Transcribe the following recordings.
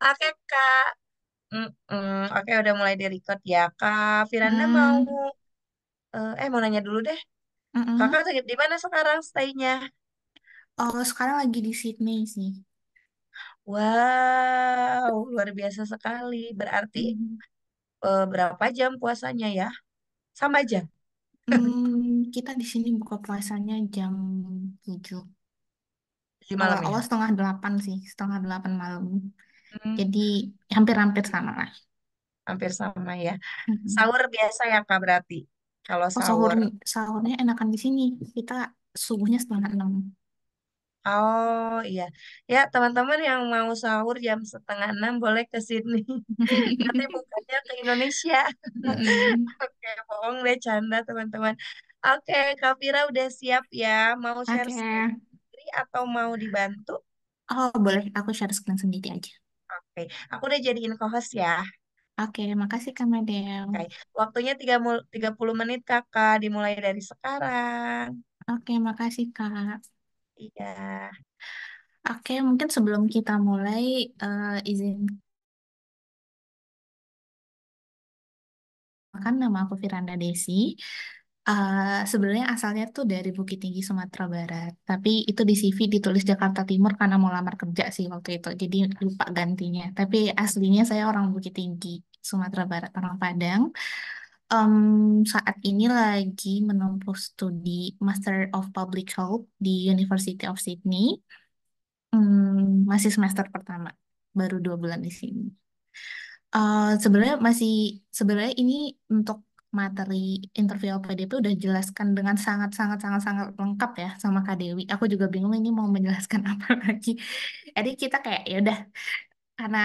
Oke Kak. Oke, udah mulai di record ya Kak. Firanda mau Hmm, mau nanya dulu deh. mm-mm. Kakak di mana sekarang stay-nya? Oh, sekarang lagi di Sydney sih. Wow, luar biasa sekali. Berarti Hmm, berapa jam puasanya ya? Sama aja. kita di sini buka puasanya jam 7. Di malam Awal-awal ya. setengah 8 sih, setengah 8 malam. Hmm, Jadi hampir-hampir sama lah. hampir sama ya. Mm-mm. Sahur biasa ya Kak berarti. Kalau Oh, sahur. sahurnya enakan di sini. Kita subuhnya setengah 6. Oh iya. Ya teman-teman yang mau sahur jam setengah 6 boleh ke sini. Nanti bukannya ke Indonesia. Mm-mm. Oke, bohong deh, canda teman-teman. Oke, Kak Vira udah siap ya? Mau share Oke. screen sendiri atau mau dibantu? Oh, boleh. Aku share screen sendiri aja. Oke, aku udah jadiin co-host ya. Oke, makasih Kak Madel. Oke, waktunya 30 menit Kakak, dimulai dari sekarang. Oke, makasih Kak. Iya. Oke, mungkin sebelum kita mulai, izin kan nama aku Firanda Desi. Sebenarnya asalnya tuh dari Bukit Tinggi, Sumatera Barat. Tapi itu di CV ditulis Jakarta Timur karena mau lamar kerja sih waktu itu. Jadi lupa gantinya. Tapi aslinya saya orang Bukit Tinggi, Sumatera Barat, orang Padang. Em, Saat ini lagi menempuh studi Master of Public Health di University of Sydney. Masih semester pertama, baru 2 bulan di sini. Sebenarnya ini untuk materi interview LPDP udah jelaskan dengan sangat sangat sangat sangat lengkap ya sama Kak Dewi. Aku juga bingung ini mau menjelaskan apa lagi. Jadi kita kayak ya udah karena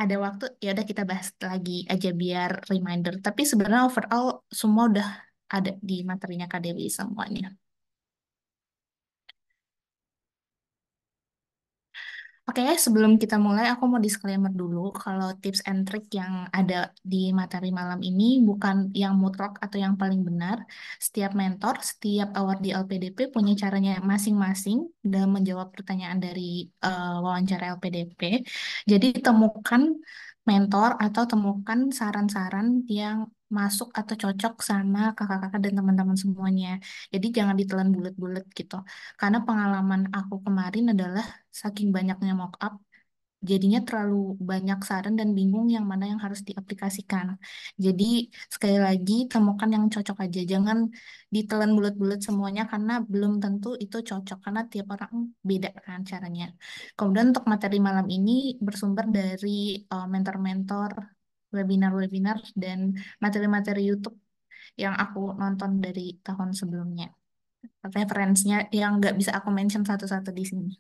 ada waktu ya udah kita bahas lagi aja biar reminder. Tapi sebenarnya overall semua udah ada di materinya Kak Dewi semuanya. Oke, sebelum kita mulai, aku mau disclaimer dulu kalau tips and trick yang ada di materi malam ini bukan yang mutlak atau yang paling benar. Setiap mentor, setiap award di LPDP punya caranya masing-masing dalam menjawab pertanyaan dari wawancara LPDP. Jadi temukan mentor atau temukan saran-saran yang masuk atau cocok sama kakak-kakak dan teman-teman semuanya. Jadi jangan ditelan bulat-bulat gitu. Karena pengalaman aku kemarin adalah saking banyaknya mock up, jadinya terlalu banyak saran dan bingung yang mana yang harus diaplikasikan. Jadi sekali lagi temukan yang cocok aja, jangan ditelan bulat-bulat semuanya karena belum tentu itu cocok karena tiap orang beda kan caranya. Kemudian untuk materi malam ini bersumber dari mentor-mentor, webinar-webinar dan materi-materi YouTube yang aku nonton dari tahun sebelumnya. Referensinya yang nggak bisa aku mention satu-satu di sini.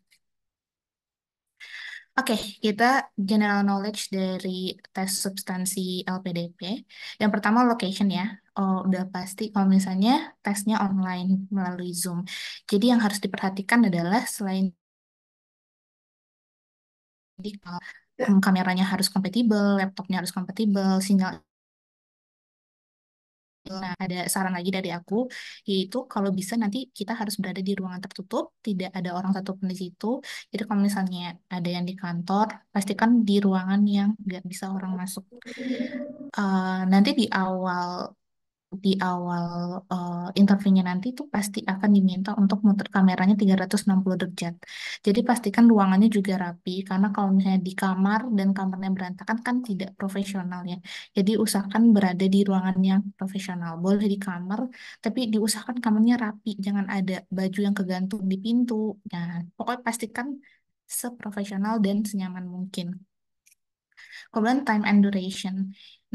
Oke, kita general knowledge dari tes substansi LPDP. Yang pertama location ya. Oh, udah pasti kalau misalnya tesnya online melalui Zoom. Jadi yang harus diperhatikan adalah selain di kameranya harus kompatibel, laptopnya harus kompatibel, sinyal. Nah, ada saran lagi dari aku, yaitu kalau bisa nanti kita harus berada di ruangan tertutup, tidak ada orang satupun di situ. Jadi kalau misalnya ada yang di kantor, pastikan di ruangan yang nggak bisa orang masuk. Nanti di awal interviewnya nanti tuh pasti akan diminta untuk muter kameranya 360 derajat. Jadi pastikan ruangannya juga rapi karena kalau misalnya di kamar dan kamarnya berantakan kan tidak profesional ya. Jadi usahakan berada di ruangan yang profesional. Boleh di kamar, tapi diusahakan kamarnya rapi, jangan ada baju yang kegantung di pintu. Nah, pokoknya pastikan seprofesional dan senyaman mungkin. Kemudian time and duration.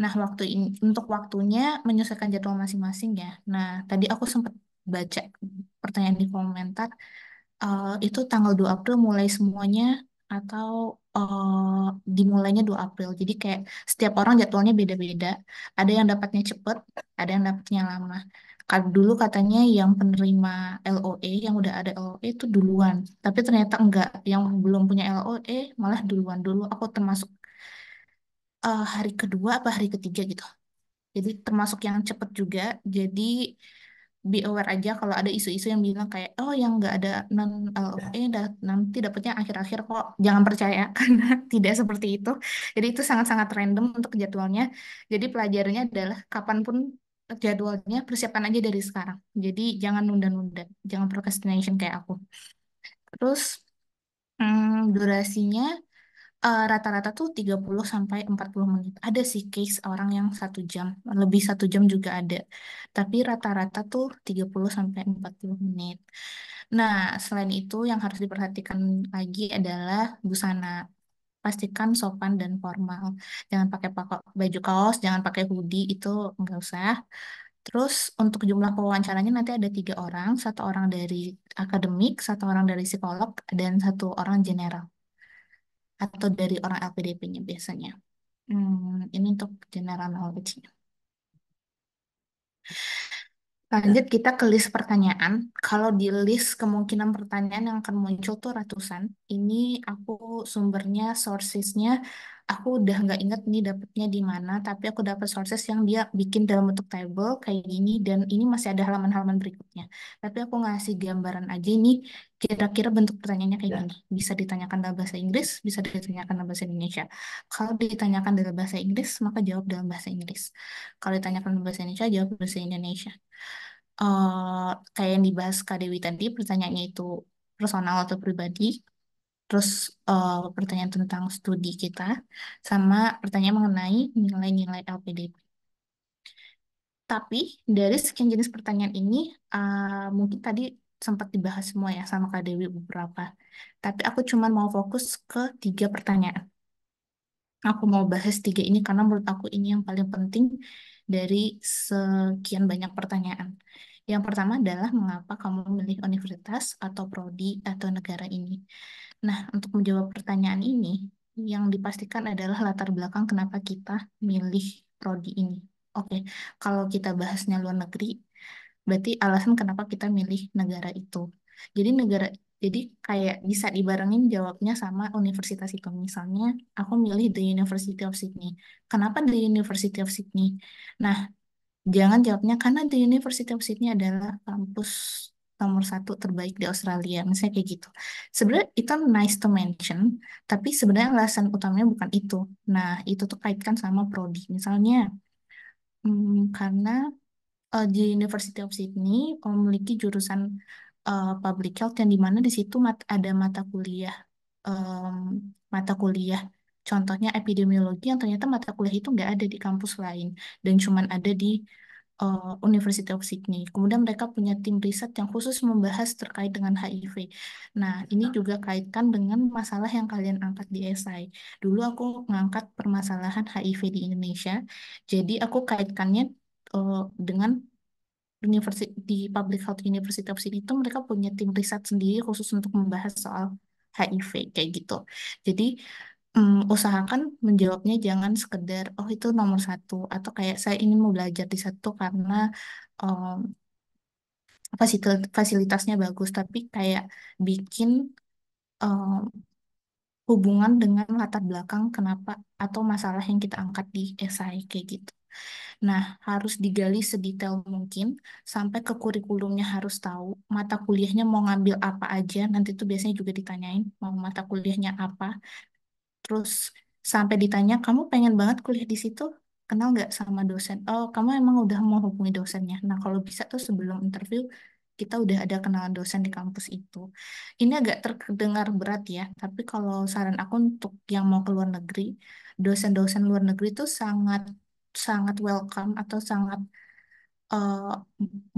Nah, waktu ini untuk waktunya menyesuaikan jadwal masing-masing ya. Nah, tadi aku sempat baca pertanyaan di komentar, itu tanggal 2 April mulai semuanya atau dimulainya 2 April. Jadi kayak setiap orang jadwalnya beda-beda. Ada yang dapatnya cepet, ada yang dapatnya lama. Dulu katanya yang penerima LOE, yang udah ada LOE itu duluan. Tapi ternyata enggak. Yang belum punya LOE malah duluan dulu. Aku termasuk hari kedua apa hari ketiga gitu. Jadi termasuk yang cepet juga. Jadi be aware aja kalau ada isu-isu yang bilang kayak oh yang nggak ada non LOE nanti dapetnya akhir-akhir kok. Jangan percaya karena tidak seperti itu. Jadi itu sangat-sangat random untuk jadwalnya. Jadi pelajarannya adalah kapanpun jadwalnya persiapkan aja dari sekarang. Jadi jangan nunda-nunda, jangan procrastination kayak aku. Terus durasinya rata-rata tuh 30 sampai 40 menit. Ada sih case orang yang 1 jam, lebih 1 jam juga ada. Tapi rata-rata tuh 30 sampai 40 menit. Nah, selain itu yang harus diperhatikan lagi adalah busana. Pastikan sopan dan formal. Jangan pakai baju kaos, jangan pakai hoodie, itu nggak usah. Terus untuk jumlah pewawancaranya nanti ada 3 orang, 1 orang dari akademik, 1 orang dari psikolog, dan 1 orang general atau dari orang LPDP-nya biasanya. Ini untuk general knowledge-nya. Lanjut kita ke list pertanyaan. Kalau di list kemungkinan pertanyaan yang akan muncul tuh ratusan. Ini aku sumbernya, sources-nya, aku udah nggak inget nih dapetnya di mana, tapi aku dapat sources yang dia bikin dalam bentuk table kayak gini, dan ini masih ada halaman-halaman berikutnya. Tapi aku ngasih gambaran aja ini, kira-kira bentuk pertanyaannya kayak gini. Bisa ditanyakan dalam bahasa Inggris, bisa ditanyakan dalam bahasa Indonesia. Kalau ditanyakan dalam bahasa Inggris, maka jawab dalam bahasa Inggris. Kalau ditanyakan dalam bahasa Indonesia, jawab bahasa Indonesia. Kayak yang dibahas Kak Dewi tadi, pertanyaannya itu personal atau pribadi, terus pertanyaan tentang studi kita, sama pertanyaan mengenai nilai-nilai LPDP. Tapi dari sekian jenis pertanyaan ini, mungkin tadi sempat dibahas semua ya sama Kak Dewi beberapa. Tapi aku cuma mau fokus ke 3 pertanyaan. Aku mau bahas 3 ini karena menurut aku ini yang paling penting dari sekian banyak pertanyaan. Yang pertama adalah mengapa kamu memilih universitas atau prodi atau negara ini. Nah, untuk menjawab pertanyaan ini, yang dipastikan adalah latar belakang kenapa kita milih prodi ini. Oke, kalau kita bahasnya luar negeri, berarti alasan kenapa kita milih negara itu. Jadi jadi kayak bisa dibarengin jawabnya sama universitas itu. Misalnya, aku milih The University of Sydney. Kenapa The University of Sydney? Nah, jangan jawabnya karena The University of Sydney adalah kampus nomor 1 terbaik di Australia. Misalnya kayak gitu. Sebenarnya itu nice to mention, tapi sebenarnya alasan utamanya bukan itu. Nah, itu tuh kaitkan sama prodi. Misalnya, karena di University of Sydney memiliki jurusan Public Health yang di mana di situ ada em, mata kuliah contohnya epidemiologi yang ternyata mata kuliah itu nggak ada di kampus lain dan cuman ada di University of Sydney. Kemudian mereka punya tim riset yang khusus membahas terkait dengan HIV. Nah, ini juga kaitkan dengan masalah yang kalian angkat di esai. Dulu aku mengangkat permasalahan HIV di Indonesia, jadi aku kaitkannya dengan di Public Health University of Sydney itu mereka punya tim riset sendiri khusus untuk membahas soal HIV kayak gitu. Jadi usahakan menjawabnya jangan sekedar oh itu nomor 1 atau kayak saya ingin mau belajar di satu karena em, fasilitasnya bagus, tapi kayak bikin hubungan dengan latar belakang kenapa atau masalah yang kita angkat di esai kayak gitu. Nah, harus digali sedetail mungkin sampai ke kurikulumnya harus tahu mata kuliahnya mau ngambil apa aja. Nanti itu biasanya juga ditanyain mau mata kuliahnya apa. Terus sampai ditanya, kamu pengen banget kuliah di situ? Kenal nggak sama dosen? Oh, kamu emang udah mau hubungi dosennya. Nah, kalau bisa tuh sebelum interview, kita udah ada kenalan dosen di kampus itu. Ini agak terdengar berat ya, tapi kalau saran aku untuk yang mau ke luar negeri, dosen-dosen luar negeri tuh sangat sangat welcome atau sangat eh,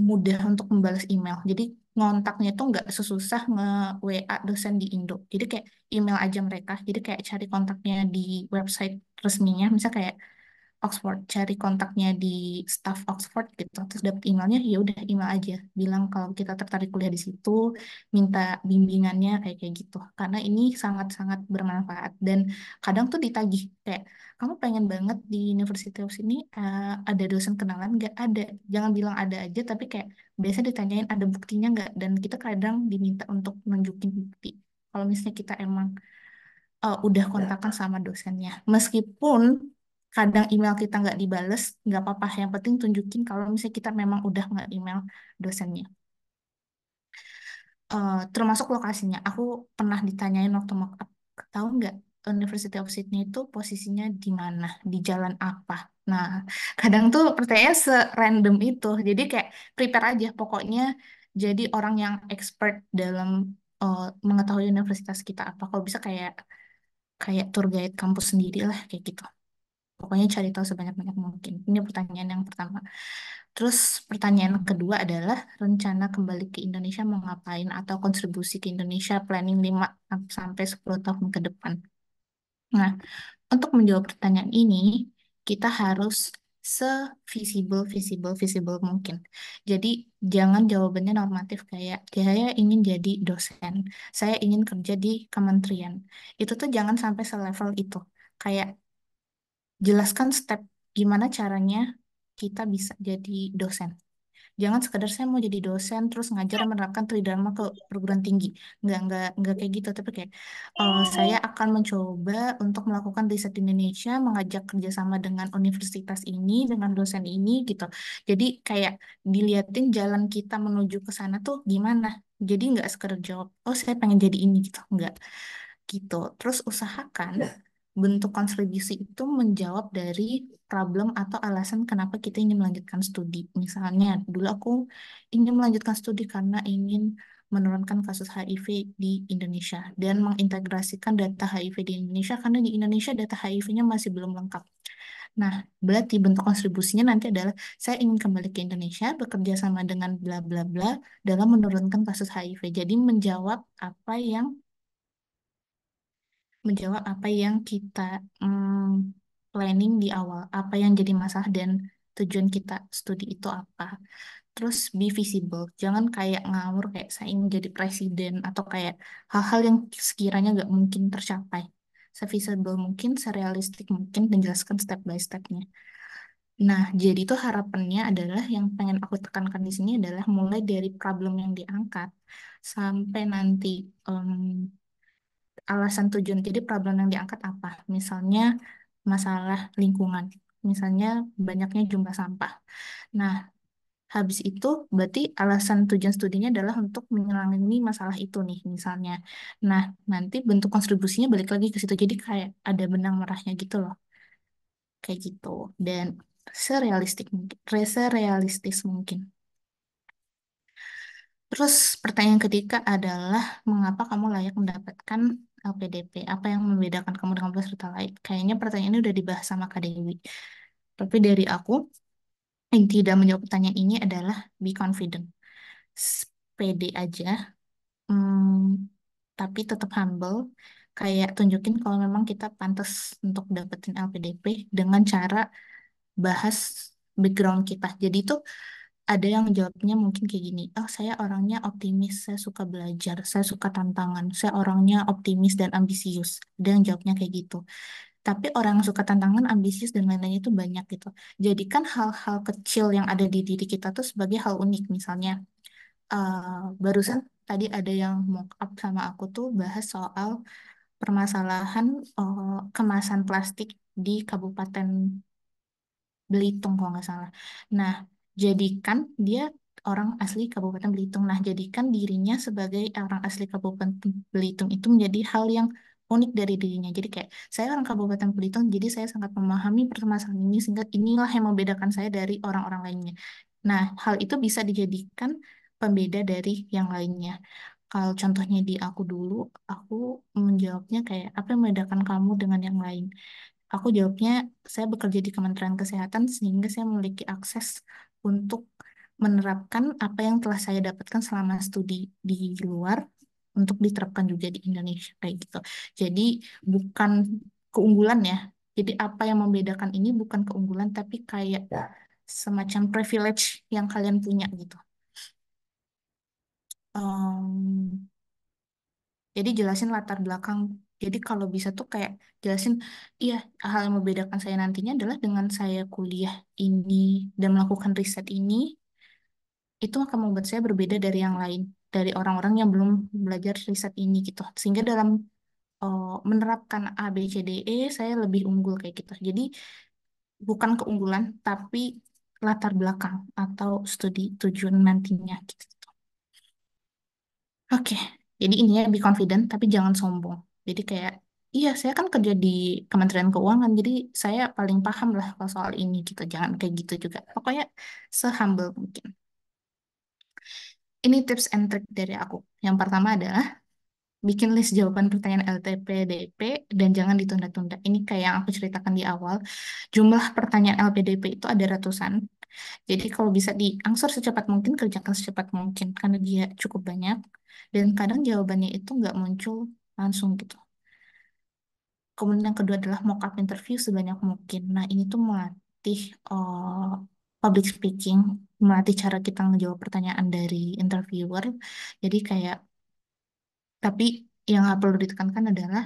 mudah untuk membalas email. Jadi ngontaknya tuh nggak sesusah nge-WA dosen di Indo. Jadi kayak email aja mereka. Jadi kayak cari kontaknya di website resminya. Misal kayak Oxford, cari kontaknya di staff Oxford gitu. Terus dapet emailnya, ya udah email aja. Bilang kalau kita tertarik kuliah di situ, minta bimbingannya kayak kayak gitu. Karena ini sangat-sangat bermanfaat. Dan kadang tuh ditagih kayak kamu pengen banget di University of sini ada dosen kenalan nggak ada, jangan bilang ada aja tapi kayak biasa ditanyain ada buktinya nggak, dan kita kadang diminta untuk nunjukin bukti kalau misalnya kita emang udah kontakkan sama dosennya, meskipun kadang email kita nggak dibales, nggak apa-apa. Yang penting tunjukin kalau misalnya kita memang udah nggak email dosennya. Termasuk lokasinya. Aku pernah ditanyain waktu mock up, tahu nggak University of Sydney itu posisinya di mana, di jalan apa. Nah, kadang tuh pertanyaan se-random itu. Jadi kayak prepare aja, pokoknya jadi orang yang expert dalam mengetahui universitas kita apa. Kalau bisa kayak kayak tour guide kampus sendiri lah, kayak gitu. Pokoknya cari tahu sebanyak-banyak mungkin. Ini pertanyaan yang pertama. Terus pertanyaan kedua adalah rencana kembali ke Indonesia mau ngapain atau kontribusi ke Indonesia planning 5 sampai 10 tahun ke depan. Nah, untuk menjawab pertanyaan ini, kita harus visible mungkin. Jadi jangan jawabannya normatif kayak saya ingin jadi dosen, saya ingin kerja di kementerian. Itu tuh jangan sampai selevel itu. Kayak jelaskan step gimana caranya kita bisa jadi dosen. Jangan sekedar saya mau jadi dosen terus ngajar dan menerapkan Tridharma ke perguruan tinggi. Nggak kayak gitu. Tapi kayak saya akan mencoba untuk melakukan riset di Indonesia, mengajak kerjasama dengan universitas ini, dengan dosen ini gitu. Jadi kayak diliatin jalan kita menuju ke sana tuh gimana. Jadi nggak sekedar jawab, oh saya pengen jadi ini gitu. Nggak gitu. Terus usahakan bentuk kontribusi itu menjawab dari problem atau alasan kenapa kita ingin melanjutkan studi. Misalnya, dulu aku ingin melanjutkan studi karena ingin menurunkan kasus HIV di Indonesia dan mengintegrasikan data HIV di Indonesia karena di Indonesia data HIV-nya masih belum lengkap. Nah, berarti bentuk kontribusinya nanti adalah saya ingin kembali ke Indonesia bekerja sama dengan bla bla bla dalam menurunkan kasus HIV. Jadi menjawab apa yang kita planning di awal, apa yang jadi masalah dan tujuan kita studi itu apa. Terus be visible, jangan kayak ngawur kayak saya ingin jadi presiden atau kayak hal-hal yang sekiranya nggak mungkin tercapai. Sevisible mungkin, serealistik mungkin, dan jelaskan step by stepnya. Nah, jadi itu harapannya adalah yang pengen aku tekankan di sini adalah mulai dari problem yang diangkat sampai nanti alasan tujuan. Jadi problem yang diangkat apa? Misalnya masalah lingkungan, misalnya banyaknya jumlah sampah. Nah, habis itu berarti alasan tujuan studinya adalah untuk menangani masalah itu nih misalnya. Nah, nanti bentuk kontribusinya balik lagi ke situ. Jadi kayak ada benang merahnya gitu loh, kayak gitu. Dan serealistis mungkin. Terus pertanyaan ketiga adalah mengapa kamu layak mendapatkan LPDP? Apa yang membedakan kamu dengan peserta lain? Kayaknya pertanyaan ini udah dibahas sama Kak Dewi. Tapi dari aku, inti dalam menjawab pertanyaan ini adalah be confident. Pede aja, tapi tetap humble. Kayak tunjukin kalau memang kita pantas untuk dapetin LPDP dengan cara bahas background kita. Jadi itu ada yang jawabnya mungkin kayak gini, oh saya orangnya optimis, saya suka belajar, saya suka tantangan, saya orangnya optimis dan ambisius. Ada yang jawabnya kayak gitu. Tapi orang yang suka tantangan, ambisius, dan lain-lainnya itu banyak gitu. Jadikan hal-hal kecil yang ada di diri kita tuh sebagai hal unik. Misalnya, barusan tadi ada yang mock up sama aku tuh bahas soal permasalahan kemasan plastik di Kabupaten Belitung kalau nggak salah. Nah, jadikan dia orang asli Kabupaten Belitung. Nah, jadikan dirinya sebagai orang asli Kabupaten Belitung itu menjadi hal yang unik dari dirinya. Jadi kayak saya orang Kabupaten Belitung, jadi saya sangat memahami permasalahan ini sehingga inilah yang membedakan saya dari orang-orang lainnya. Nah, hal itu bisa dijadikan pembeda dari yang lainnya. Kalau contohnya di aku dulu, aku menjawabnya kayak apa yang membedakan kamu dengan yang lain? Aku jawabnya, saya bekerja di Kementerian Kesehatan sehingga saya memiliki akses untuk menerapkan apa yang telah saya dapatkan selama studi di luar untuk diterapkan juga di Indonesia kayak gitu. Jadi bukan keunggulan ya. Jadi apa yang membedakan ini bukan keunggulan tapi kayak semacam privilege yang kalian punya gitu. Em, Jadi jelasin latar belakang. Jadi kalau bisa tuh kayak jelasin, iya hal yang membedakan saya nantinya adalah dengan saya kuliah ini dan melakukan riset ini, itu akan membuat saya berbeda dari yang lain, dari orang-orang yang belum belajar riset ini gitu. Sehingga dalam menerapkan A, B, C, D, E, saya lebih unggul kayak gitu. Jadi bukan keunggulan, tapi latar belakang atau studi tujuan nantinya gitu. Oke, jadi ini ya be confident tapi jangan sombong. Jadi kayak, iya saya kan kerja di Kementerian Keuangan, jadi saya paling paham lah kalau soal ini gitu. Jangan kayak gitu juga. Pokoknya se-humble mungkin. Ini tips and trick dari aku. Yang pertama adalah bikin list jawaban pertanyaan LPDP dan jangan ditunda-tunda. Ini kayak yang aku ceritakan di awal. Jumlah pertanyaan LPDP itu ada ratusan. Jadi kalau bisa diangsur secepat mungkin, kerjakan secepat mungkin karena dia cukup banyak. Dan kadang jawabannya itu nggak muncul langsung gitu. Kemudian yang kedua adalah mock up interview sebanyak mungkin. Nah ini tuh melatih public speaking, melatih cara kita ngejawab pertanyaan dari interviewer. Jadi kayak, tapi yang nggak perlu ditekankan adalah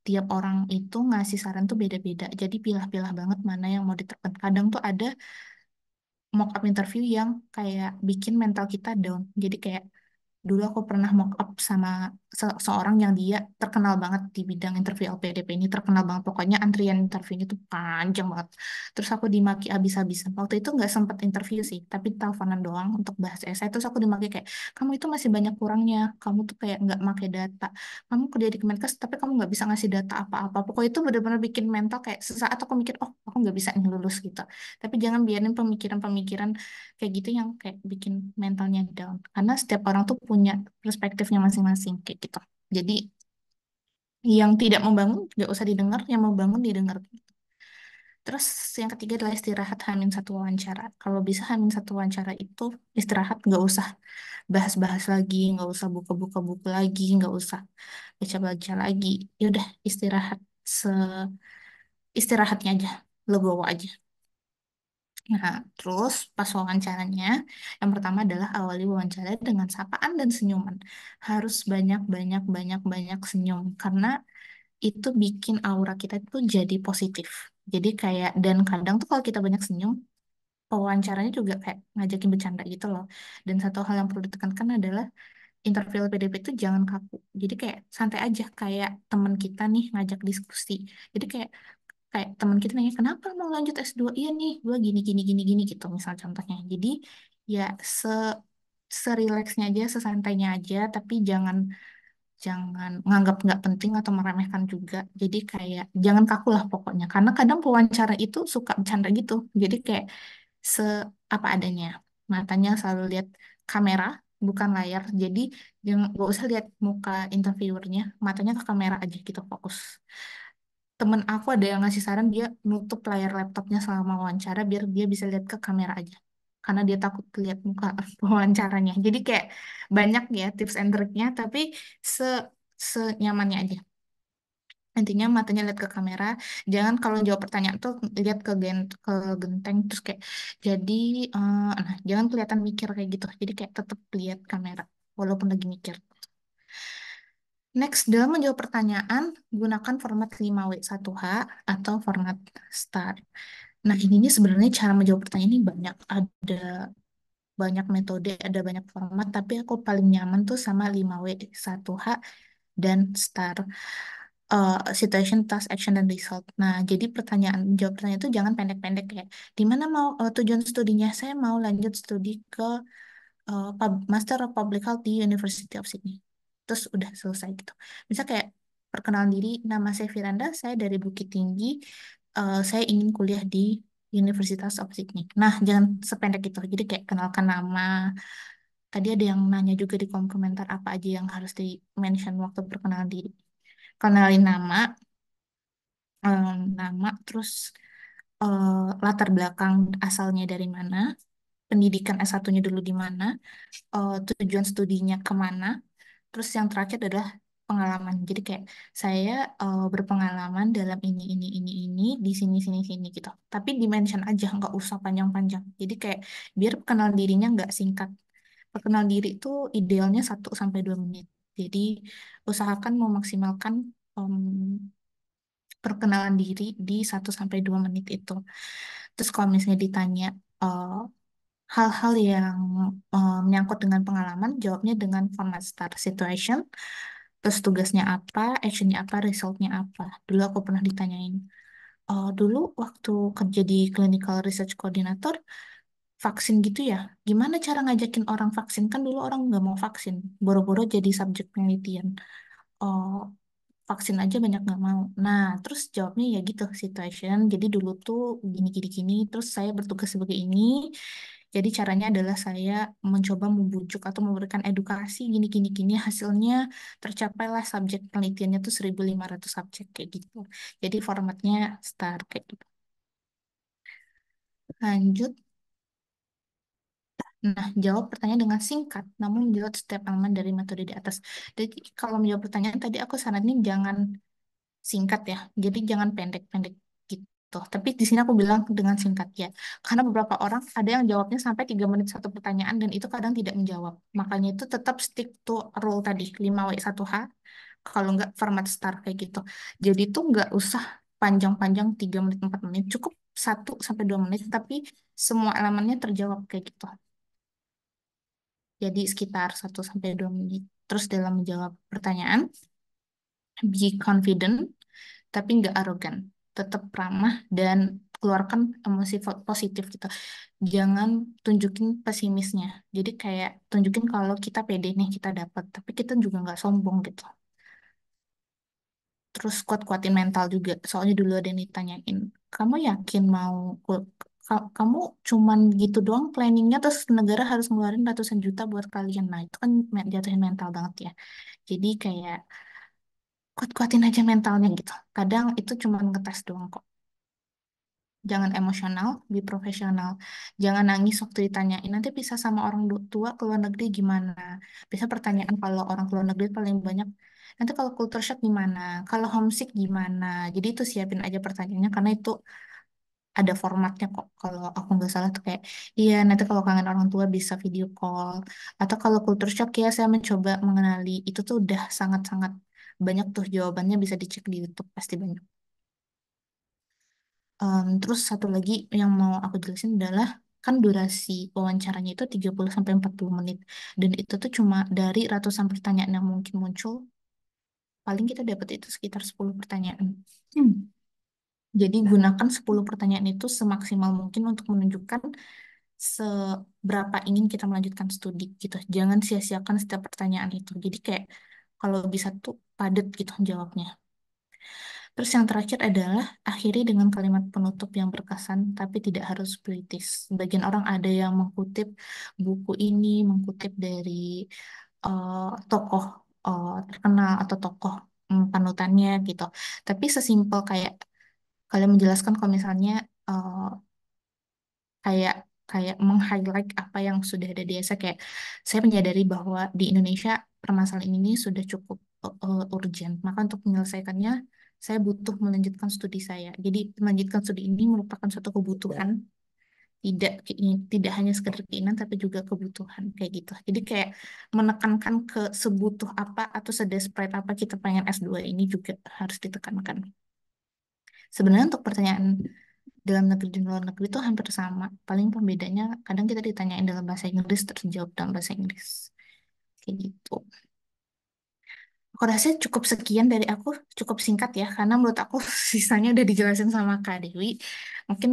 tiap orang itu ngasih saran tuh beda-beda. Jadi pilah-pilah banget mana yang mau ditekan. Kadang tuh ada mock up interview yang kayak bikin mental kita down. Jadi kayak dulu aku pernah mock up sama seorang yang dia terkenal banget di bidang interview LPDP ini, terkenal banget. Pokoknya antrian interviewnya tuh panjang banget. Terus aku dimaki abis-abisan. Waktu itu nggak sempat interview sih, tapi teleponan doang untuk bahas esai. Terus aku dimaki kayak, kamu itu masih banyak kurangnya. Kamu tuh kayak nggak make data. Kamu kerja di Kemenkes, tapi kamu nggak bisa ngasih data apa-apa. Pokoknya itu benar-benar bikin mental kayak sesaat aku mikir, oh aku nggak bisa nih lulus gitu. Tapi jangan biarin pemikiran-pemikiran kayak gitu yang kayak bikin mentalnya down. Karena setiap orang tuh punya perspektifnya masing-masing kayak gitu. Jadi yang tidak membangun nggak usah didengar, yang membangun didengar. Terus yang ketiga adalah istirahat hamin satu wawancara. Kalau bisa hamin satu wawancara itu istirahat, nggak usah bahas-bahas lagi, nggak usah buka-buka buku lagi, nggak usah baca-baca lagi. Ya udah istirahat se istirahatnya aja, legowo aja. Nah, terus pas wawancaranya, yang pertama adalah awali wawancara dengan sapaan dan senyuman. Harus banyak senyum karena itu bikin aura kita itu jadi positif. Jadi kayak dan kadang tuh kalau kita banyak senyum, pewawancaranya juga kayak ngajakin bercanda gitu loh. Dan satu hal yang perlu ditekankan adalah interview PDP itu jangan kaku. Jadi kayak santai aja kayak teman kita nih ngajak diskusi. Jadi kayak kayak teman kita nanya kenapa mau lanjut S2, iya nih gue gini gini gini gini gitu misal contohnya. Jadi ya se serileksnya aja, sesantainya aja, tapi jangan jangan nganggap nggak penting atau meremehkan juga. Jadi kayak jangan kaku lah pokoknya, karena kadang pewawancara itu suka bercanda gitu. Jadi kayak se apa adanya, matanya selalu lihat kamera bukan layar. Jadi jangan gak usah lihat muka interviewernya, matanya ke kamera aja gitu, fokus. Temen aku ada yang ngasih saran dia nutup layar laptopnya selama wawancara biar dia bisa lihat ke kamera aja. Karena dia takut lihat muka wawancaranya. Jadi kayak banyak ya tips and triknya, tapi se senyamannya aja. Intinya matanya lihat ke kamera, jangan kalau jawab pertanyaan tuh lihat ke genteng terus kayak jadi nah jangan kelihatan mikir kayak gitu. Jadi kayak tetap lihat kamera walaupun lagi mikir. Next, dalam menjawab pertanyaan, gunakan format 5W1H atau format STAR. Nah, ini sebenarnya cara menjawab pertanyaan ini banyak. Ada banyak metode, ada banyak format, tapi aku paling nyaman tuh sama 5W1H dan STAR. Situation, task, action, dan result. Nah, jadi jawab pertanyaan itu jangan pendek-pendek kayak, di mana mau tujuan studinya? Saya mau lanjut studi ke Master of Public Health di University of Sydney. Terus udah selesai gitu. Misal kayak perkenalan diri, nama saya Firanda, saya dari Bukit Tinggi, saya ingin kuliah di Universitas of Sydney. Nah, jangan sependek itu. Jadi kayak kenalkan nama. Tadi ada yang nanya juga di kolom komentar apa aja yang harus di-mention waktu perkenalan diri. Kenalin nama, terus eh, latar belakang asalnya dari mana, pendidikan S1-nya dulu di mana, tujuan studinya kemana, terus yang terakhir adalah pengalaman. Jadi kayak saya berpengalaman dalam ini di sini gitu. Tapi di-mention aja, nggak usah panjang-panjang. Jadi kayak biar perkenalan dirinya nggak singkat. Perkenalan diri itu idealnya 1 sampai 2 menit. Jadi usahakan memaksimalkan em, perkenalan diri di 1 sampai 2 menit itu. Terus kalau misalnya ditanya eh, hal-hal yang menyangkut dengan pengalaman, jawabnya dengan format start situation, terus tugasnya apa, actionnya apa, resultnya apa. Dulu aku pernah ditanyain. Dulu waktu kerja di clinical research coordinator, vaksin gitu ya. Gimana cara ngajakin orang vaksin? Kan dulu orang nggak mau vaksin, boro-boro jadi subjek penelitian. Oh, vaksin aja banyak nggak mau. Nah, terus jawabnya ya gitu, situation. Jadi dulu tuh gini-gini-gini, terus saya bertugas sebagai ini. Jadi caranya adalah saya mencoba membujuk atau memberikan edukasi gini-gini-gini. Hasilnya tercapailah subjek penelitiannya tuh 1.500 subjek kayak gitu. Jadi formatnya STAR kayak gitu. Lanjut. Nah, jawab pertanyaan dengan singkat, namun menjawab setiap elemen dari metode di atas. Jadi, kalau menjawab pertanyaan tadi aku saranin jangan singkat ya. Jadi jangan pendek-pendek gitu. Tapi di sini aku bilang dengan singkat ya. Karena beberapa orang ada yang jawabnya sampai 3 menit satu pertanyaan dan itu kadang tidak menjawab. Makanya itu tetap stick to rule tadi, 5W1H. Kalau nggak format star kayak gitu. Jadi itu nggak usah panjang-panjang 3 menit, 4 menit. Cukup 1 sampai 2 menit, tapi semua elemennya terjawab kayak gitu. Jadi sekitar 1 sampai 2 menit. Terus dalam menjawab pertanyaan, be confident, tapi nggak arogan. Tetap ramah dan keluarkan emosi positif gitu. Jangan tunjukin pesimisnya. Jadi kayak tunjukin kalau kita pede nih kita dapat, tapi kita juga nggak sombong gitu. Terus kuat-kuatin mental juga. Soalnya dulu ada yang ditanyain, kamu yakin mau kamu cuman gitu doang planningnya terus negara harus ngeluarin ratusan juta buat kalian. Nah itu kan jatuhin mental banget ya. Jadi kayak kuat-kuatin aja mentalnya gitu. Kadang itu cuma ngetes doang kok. Jangan emosional, be profesional. Jangan nangis waktu ditanyain. Nanti bisa sama orang tua ke luar negeri gimana? Bisa pertanyaan kalau orang ke luar negeri paling banyak. Nanti kalau culture shock gimana? Kalau homesick gimana? Jadi itu siapin aja pertanyaannya karena itu ada formatnya kok. Kalau aku nggak salah tuh kayak, iya nanti kalau kangen orang tua bisa video call. Atau kalau culture shock ya saya mencoba mengenali. Itu tuh udah sangat-sangat banyak tuh jawabannya bisa dicek di YouTube pasti banyak. Terus satu lagi yang mau aku jelasin adalah kan durasi wawancaranya itu 30 sampai 40 menit dan itu tuh cuma dari ratusan pertanyaan yang mungkin muncul paling kita dapat itu sekitar 10 pertanyaan. Hmm. Jadi gunakan 10 pertanyaan itu semaksimal mungkin untuk menunjukkan seberapa ingin kita melanjutkan studi gitu. Jangan sia-siakan setiap pertanyaan itu. Jadi kayak kalau bisa tuh padat gitu jawabnya. Terus yang terakhir adalah akhiri dengan kalimat penutup yang berkesan tapi tidak harus puitis. Sebagian orang ada yang mengkutip buku ini, mengkutip dari tokoh terkenal atau tokoh panutannya gitu. Tapi sesimpel kayak kalian menjelaskan kalau misalnya eh, kayak kayak meng-highlight apa yang sudah ada di essay kayak saya menyadari bahwa di Indonesia permasalahan ini sudah cukup urgent. Maka untuk menyelesaikannya saya butuh melanjutkan studi saya. Jadi melanjutkan studi ini merupakan suatu kebutuhan, tidak hanya sekedar keinginan tapi juga kebutuhan kayak gitu. Jadi kayak menekankan ke sebutuh apa atau sedesperate apa kita pengen S2 ini juga harus ditekankan. Sebenarnya untuk pertanyaan dalam negeri dan luar negeri itu hampir sama. Paling pembedanya kadang kita ditanyain dalam bahasa Inggris terus jawab dalam bahasa Inggris. Kayak gitu. Aku rasa cukup sekian dari aku, cukup singkat ya, karena menurut aku sisanya udah dijelasin sama Kak Dewi. Mungkin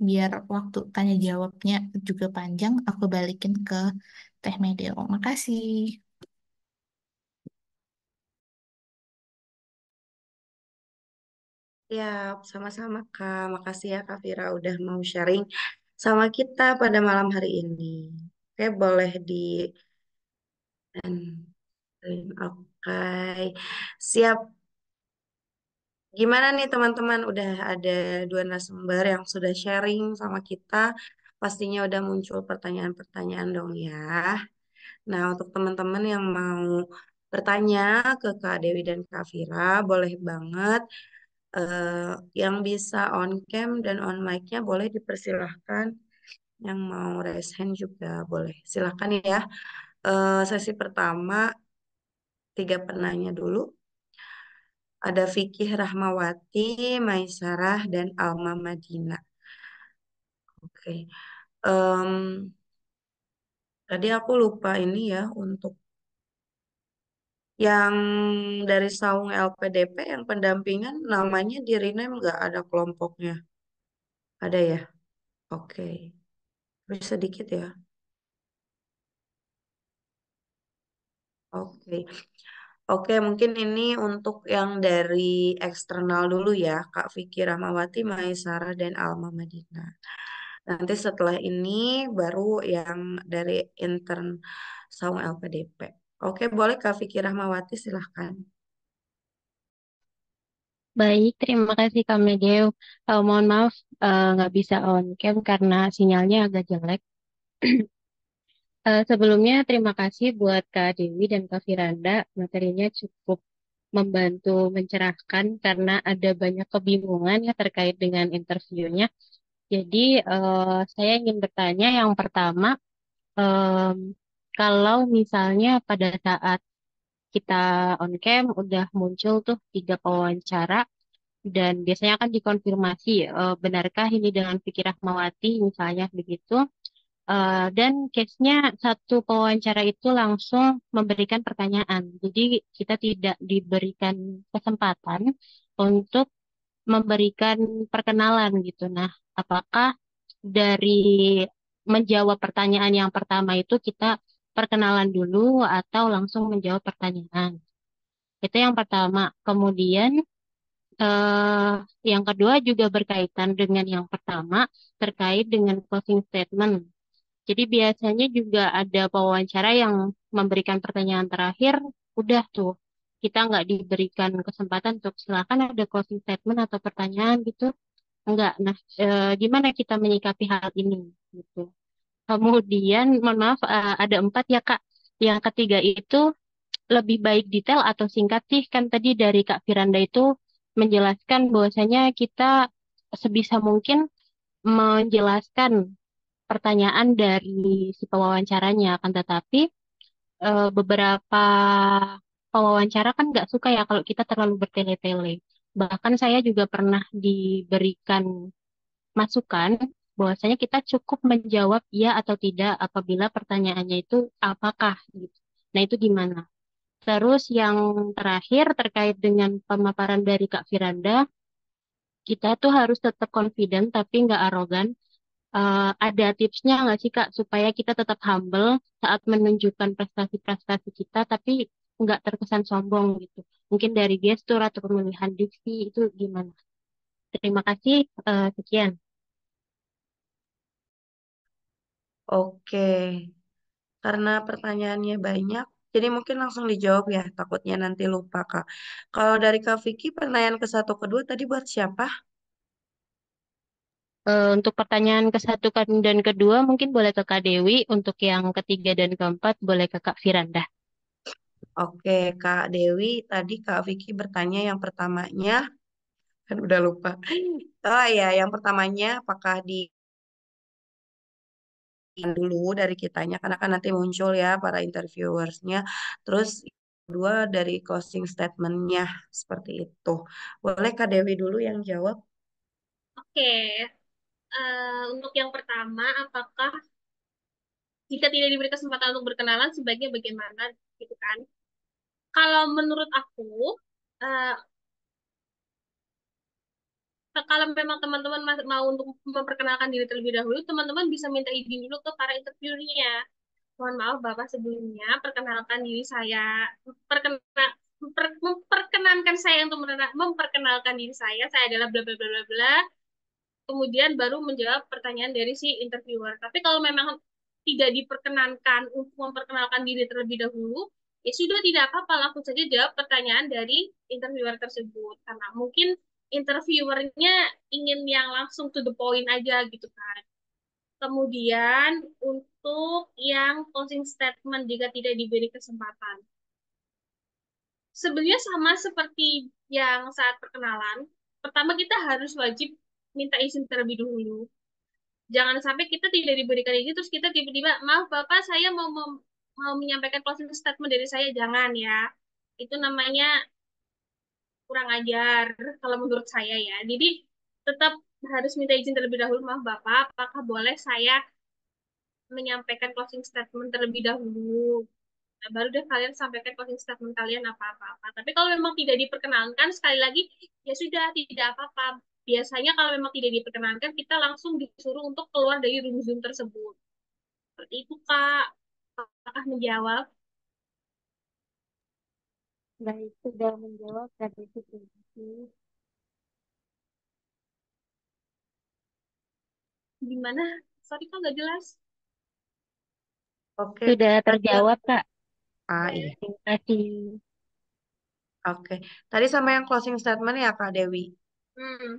biar waktu tanya jawabnya juga panjang, aku balikin ke Teh Medeo. Makasih. Ya, sama-sama Kak. Makasih ya Kak Vira udah mau sharing sama kita pada malam hari ini. Oke, boleh di Oke, siap. Gimana nih teman-teman? Udah ada dua narasumber yang sudah sharing sama kita. Pastinya udah muncul pertanyaan-pertanyaan dong ya. Nah, untuk teman-teman yang mau bertanya ke Kak Dewi dan Kak Vira, boleh banget eh, yang bisa on cam dan on mic-nya boleh dipersilahkan. Yang mau raise hand juga boleh. Silahkan ya. Sesi pertama, tiga penanya dulu. Ada Fikih Rahmawati, Maisarah, dan Alma Madina. Oke. Em, Tadi aku lupa ini ya untuk Yang dari Saung LPDP yang pendampingan namanya di rename nggak ada kelompoknya? Ada ya? Oke. Bisa sedikit ya? Oke. Oke, mungkin ini untuk yang dari eksternal dulu ya, Kak Vicky Rahmawati, Maisara, dan Alma Madina. Nanti setelah ini baru yang dari intern Saung LPDP. Oke, boleh Kak Vicky Rahmawati, silahkan. Baik, terima kasih Kak Medeu. Mohon maaf nggak bisa on cam karena sinyalnya agak jelek. Sebelumnya terima kasih buat Kak Dewi dan Kak Firanda. Materinya cukup membantu mencerahkan karena ada banyak kebingungan ya terkait dengan interviewnya. Jadi saya ingin bertanya yang pertama, em, kalau misalnya pada saat kita on cam udah muncul tuh 3 pewawancara. Dan biasanya akan dikonfirmasi, benarkah ini dengan Fikri Rahmawati, misalnya begitu. Dan case-nya satu pewawancara itu langsung memberikan pertanyaan. Jadi kita tidak diberikan kesempatan untuk memberikan perkenalan gitu. Nah, apakah dari menjawab pertanyaan yang pertama itu kita perkenalan dulu atau langsung menjawab pertanyaan? Itu yang pertama. Kemudian Eh, yang kedua juga berkaitan dengan yang pertama terkait dengan closing statement. Jadi biasanya juga ada pewawancara yang memberikan pertanyaan terakhir, udah tuh kita nggak diberikan kesempatan untuk silakan ada closing statement atau pertanyaan gitu. Enggak. Nah, gimana kita menyikapi hal ini gitu. Kemudian, mohon maaf, ada 4 ya Kak. Yang ketiga itu lebih baik detail atau singkat sih? Kan tadi dari Kak Firanda itu menjelaskan bahwasanya kita sebisa mungkin menjelaskan pertanyaan dari si pewawancaranya. Akan tetapi beberapa pewawancara kan nggak suka ya kalau kita terlalu bertele-tele. Bahkan saya juga pernah diberikan masukan bahwasanya kita cukup menjawab iya atau tidak apabila pertanyaannya itu apakah gitu. Nah, itu gimana? Terus yang terakhir terkait dengan pemaparan dari Kak Firanda, kita tuh harus tetap confident tapi nggak arogan. Ada tipsnya nggak sih Kak supaya kita tetap humble saat menunjukkan prestasi-prestasi kita tapi nggak terkesan sombong gitu. Mungkin dari gestur atau pemilihan diksi itu gimana? Terima kasih. Sekian. Oke, karena pertanyaannya banyak, jadi mungkin langsung dijawab ya, takutnya nanti lupa Kak. Kalau dari Kak Vicky, pertanyaan ke satu kedua tadi buat siapa? Untuk pertanyaan ke satu dan kedua mungkin boleh ke Kak Dewi. Untuk yang ketiga dan keempat boleh ke Kak Firanda. Oke, Kak Dewi, tadi Kak Vicky bertanya yang pertamanya, kan udah lupa. Oh iya, yang pertamanya apakah di dulu dari kitanya, karena kan nanti muncul ya para interviewersnya. Terus kedua dari closing statementnya, seperti itu. Boleh Kak Dewi dulu yang jawab? Oke, untuk yang pertama, apakah jika tidak diberi kesempatan untuk berkenalan, sebaiknya bagaimana, gitu kan? Kalau menurut aku, eh, kalau memang teman-teman mau untuk memperkenalkan diri terlebih dahulu, teman-teman bisa minta izin dulu ke para interviewnya. Mohon maaf, Bapak, sebelumnya perkenalkan diri saya, perkenal, memperkenankan saya untuk memperkenalkan diri saya adalah bla bla bla bla bla. Kemudian baru menjawab pertanyaan dari si interviewer. Tapi kalau memang tidak diperkenankan untuk memperkenalkan diri terlebih dahulu, ya sudah tidak apa-apa, langsung saja jawab pertanyaan dari interviewer tersebut. Karena mungkin interviewernya ingin yang langsung to the point aja gitu kan. Kemudian untuk yang closing statement jika tidak diberi kesempatan. Sebenarnya sama seperti yang saat perkenalan. Pertama kita harus wajib minta izin terlebih dahulu. Jangan sampai kita tidak diberikan izin terus kita tiba-tiba maaf Bapak saya mau menyampaikan closing statement dari saya, jangan ya, itu namanya kurang ajar kalau menurut saya ya. Jadi tetap harus minta izin terlebih dahulu, maaf Bapak apakah boleh saya menyampaikan closing statement terlebih dahulu. Nah, baru deh kalian sampaikan closing statement kalian apa-apa. Tapi kalau memang tidak diperkenankan, sekali lagi, ya sudah, tidak apa-apa. Biasanya kalau memang tidak diperkenankan, kita langsung disuruh untuk keluar dari room Zoom tersebut. Seperti itu, Kak. Apakah menjawab? Baik, sudah menjawab dari itu. Gimana? Sorry, kok nggak jelas? Oke, Sudah tadi terjawab, Kak. iya. Terima kasih. Oke. Tadi sama yang closing statement ya Kak Dewi. Hmm.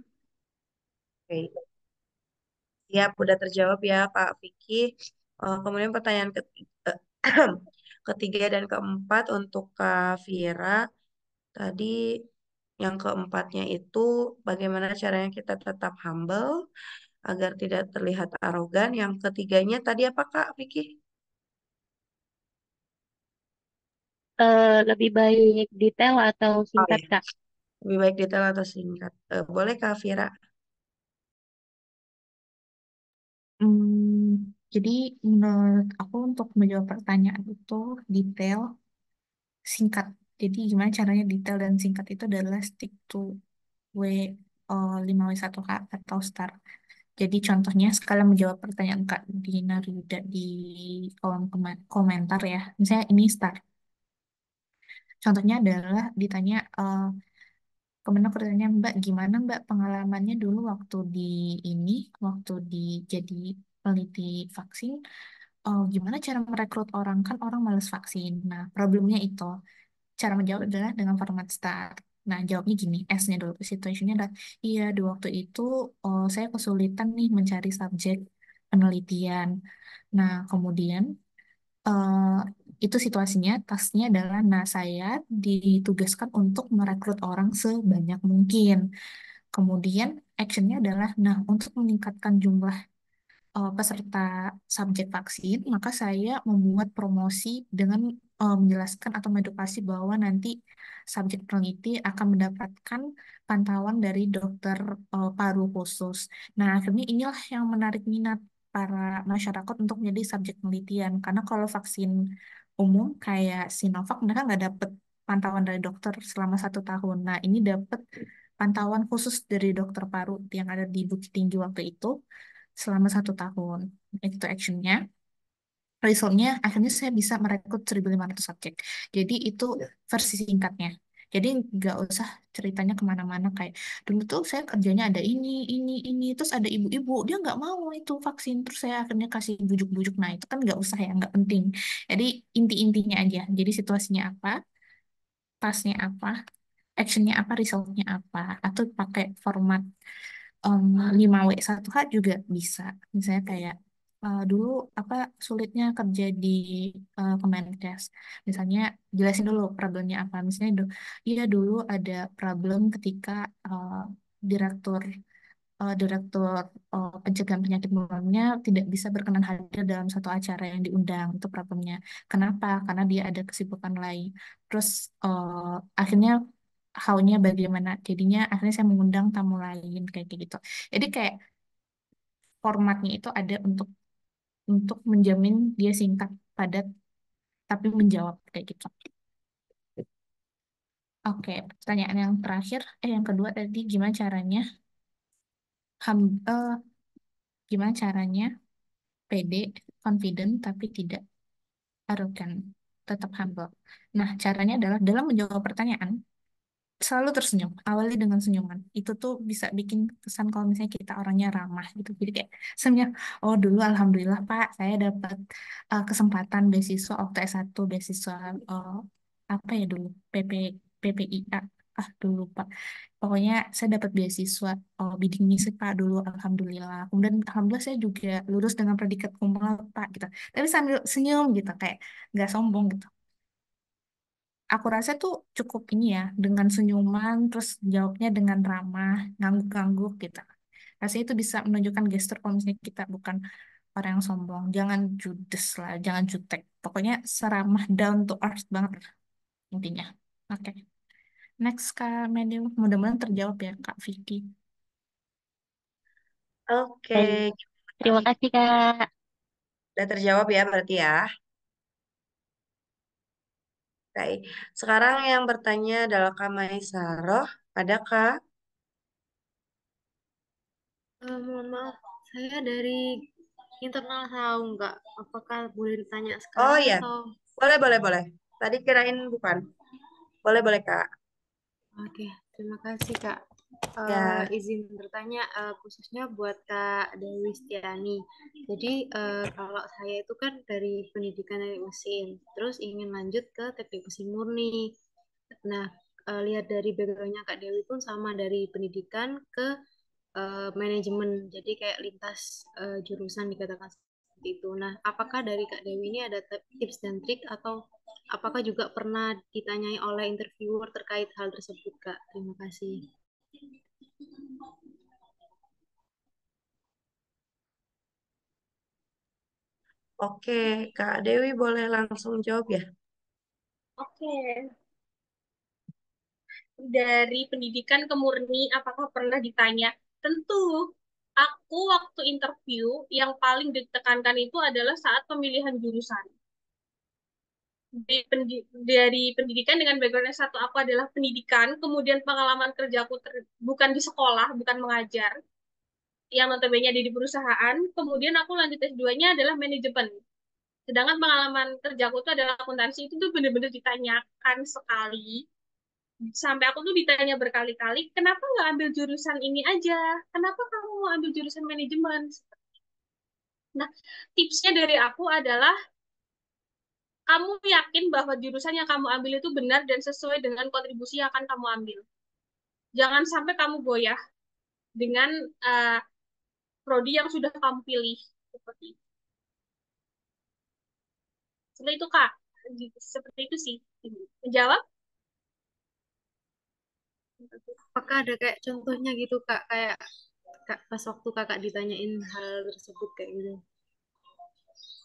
Oke. Siap, udah terjawab ya Pak Vicky. Kemudian pertanyaan ketiga, ketiga dan keempat untuk Kak Vira. Tadi yang keempatnya itu bagaimana caranya kita tetap humble agar tidak terlihat arogan. Yang ketiganya tadi apa Kak Vicky? Lebih baik detail atau Oh singkat, ya, Kak? lebih baik detail atau singkat. Boleh Kak Vira? Jadi menurut aku untuk menjawab pertanyaan itu detail, singkat. Jadi gimana caranya detail dan singkat itu adalah stick to W 5W1H atau STAR. Jadi contohnya sekalian menjawab pertanyaan Kak Dina Yuda di kolom komentar ya. Misalnya ini STAR. Contohnya adalah ditanya Kemenak bertanya Mbak gimana Mbak pengalamannya dulu waktu di ini, waktu di jadi peneliti vaksin, gimana cara merekrut orang kan orang males vaksin. Nah problemnya itu cara menjawab adalah dengan format STAR. Nah jawabnya gini, S-nya dulu situationnya adalah iya di waktu itu saya kesulitan nih mencari subjek penelitian. Nah kemudian eh, itu situasinya, tasnya adalah, nah saya ditugaskan untuk merekrut orang sebanyak mungkin. Kemudian actionnya adalah, nah untuk meningkatkan jumlah peserta subjek vaksin, maka saya membuat promosi dengan menjelaskan atau mengedukasi bahwa nanti subjek peneliti akan mendapatkan pantauan dari dokter paru khusus. Nah, akhirnya inilah yang menarik minat para masyarakat untuk menjadi subjek penelitian. Karena kalau vaksin umum kayak Sinovac, mereka nggak dapat pantauan dari dokter selama 1 tahun. Nah, ini dapat pantauan khusus dari dokter paru yang ada di Bukit Tinggi waktu itu selama 1 tahun. Itu actionnya. Resultnya akhirnya saya bisa merekrut 1.500 subjek. Jadi itu versi singkatnya. Jadi nggak usah ceritanya kemana-mana kayak dulu tuh saya kerjanya ada ini, terus ada ibu-ibu dia nggak mau itu vaksin, terus saya akhirnya kasih bujuk-bujuk. Nah itu kan nggak usah ya, nggak penting. Jadi inti-intinya aja. Jadi situasinya apa, tasnya apa, actionnya apa, resultnya apa, atau pakai format em, 5W1H juga bisa. Misalnya kayak dulu apa sulitnya kerja di Kemenkes. Misalnya jelasin dulu problemnya apa. Misalnya iya dulu ada problem ketika direktur direktur pencegahan penyakit menularnya tidak bisa berkenan hadir dalam satu acara yang diundang. Itu problemnya. Kenapa? Karena dia ada kesibukan lain. Terus akhirnya how-nya bagaimana? Jadinya akhirnya saya mengundang tamu lain kayak gitu. Jadi kayak formatnya itu ada untuk menjamin dia singkat, padat, tapi menjawab kayak gitu. Oke, pertanyaan yang terakhir, yang kedua tadi ham, eh, gimana caranya pede, confident, tapi tidak arogan, tetap humble. Nah, caranya adalah dalam menjawab pertanyaan, selalu tersenyum, awali dengan senyuman. Itu tuh bisa bikin kesan kalau misalnya kita orangnya ramah gitu. Jadi kayak senyum, oh dulu alhamdulillah Pak, saya dapat kesempatan beasiswa waktu S1, beasiswa eh, apa ya dulu, PPIA. Dulu Pak. Pokoknya saya dapat beasiswa bidding misi Pak dulu, alhamdulillah. Kemudian alhamdulillah saya juga lulus dengan predikat cum laude Pak gitu. Tapi sambil senyum gitu, kayak nggak sombong gitu. Aku rasa tuh cukup ini ya, dengan senyuman, terus jawabnya dengan ramah, ngangguk-ngangguk gitu. Rasanya itu bisa menunjukkan gestur kalau misalnya kita bukan orang yang sombong. Jangan judes lah, jangan jutek. Pokoknya seramah down to earth banget lah intinya. Oke, next Kak Medi, mudah-mudahan terjawab ya Kak Vicky. Oke, Baik. Kak Terima Vicky. kasih, Kak. Udah terjawab ya berarti ya. Oke, sekarang yang bertanya adalah Kak Maisaroh. Ada Kak? Mohon maaf, saya dari internal tahu nggak? Apakah boleh ditanya Oh sekarang ya, atau? boleh, boleh, boleh. Tadi kirain bukan. Boleh, boleh Kak. Oke, terima kasih Kak. Ya, Izin bertanya khususnya buat Kak Dewi Setiani. Jadi kalau saya itu kan dari pendidikan teknik mesin, terus ingin lanjut ke teknik mesin murni. Nah, lihat dari backgroundnya Kak Dewi pun sama dari pendidikan ke manajemen. Jadi kayak lintas jurusan dikatakan seperti itu. Nah, apakah dari Kak Dewi ini ada tips dan trik atau apakah juga pernah ditanyai oleh interviewer terkait hal tersebut, Kak? Terima kasih. oke. Kak Dewi boleh langsung jawab ya? Oke, dari pendidikan ke murni, apakah pernah ditanya? Tentu, aku waktu interview yang paling ditekankan itu adalah saat pemilihan jurusan. Dari pendidikan dengan background S1 aku adalah pendidikan, kemudian pengalaman kerjaku bukan di sekolah, bukan mengajar, yang notabene ada di perusahaan, kemudian aku lanjut S2-nya adalah manajemen. Sedangkan pengalaman kerjaku itu adalah akuntansi, itu tuh bener-bener ditanyakan sekali. Sampai aku tuh ditanya berkali-kali, kenapa nggak ambil jurusan ini aja? Kenapa kamu mau ambil jurusan manajemen? Nah, tipsnya dari aku adalah kamu yakin bahwa jurusan yang kamu ambil itu benar dan sesuai dengan kontribusi yang akan kamu ambil. Jangan sampai kamu goyah dengan uh, prodi yang sudah kamu pilih. Seperti itu. Seperti itu, Kak. Seperti itu sih. Menjawab? Apakah ada kayak contohnya gitu, Kak? Kayak pas waktu Kakak ditanyain hal tersebut kayak gitu.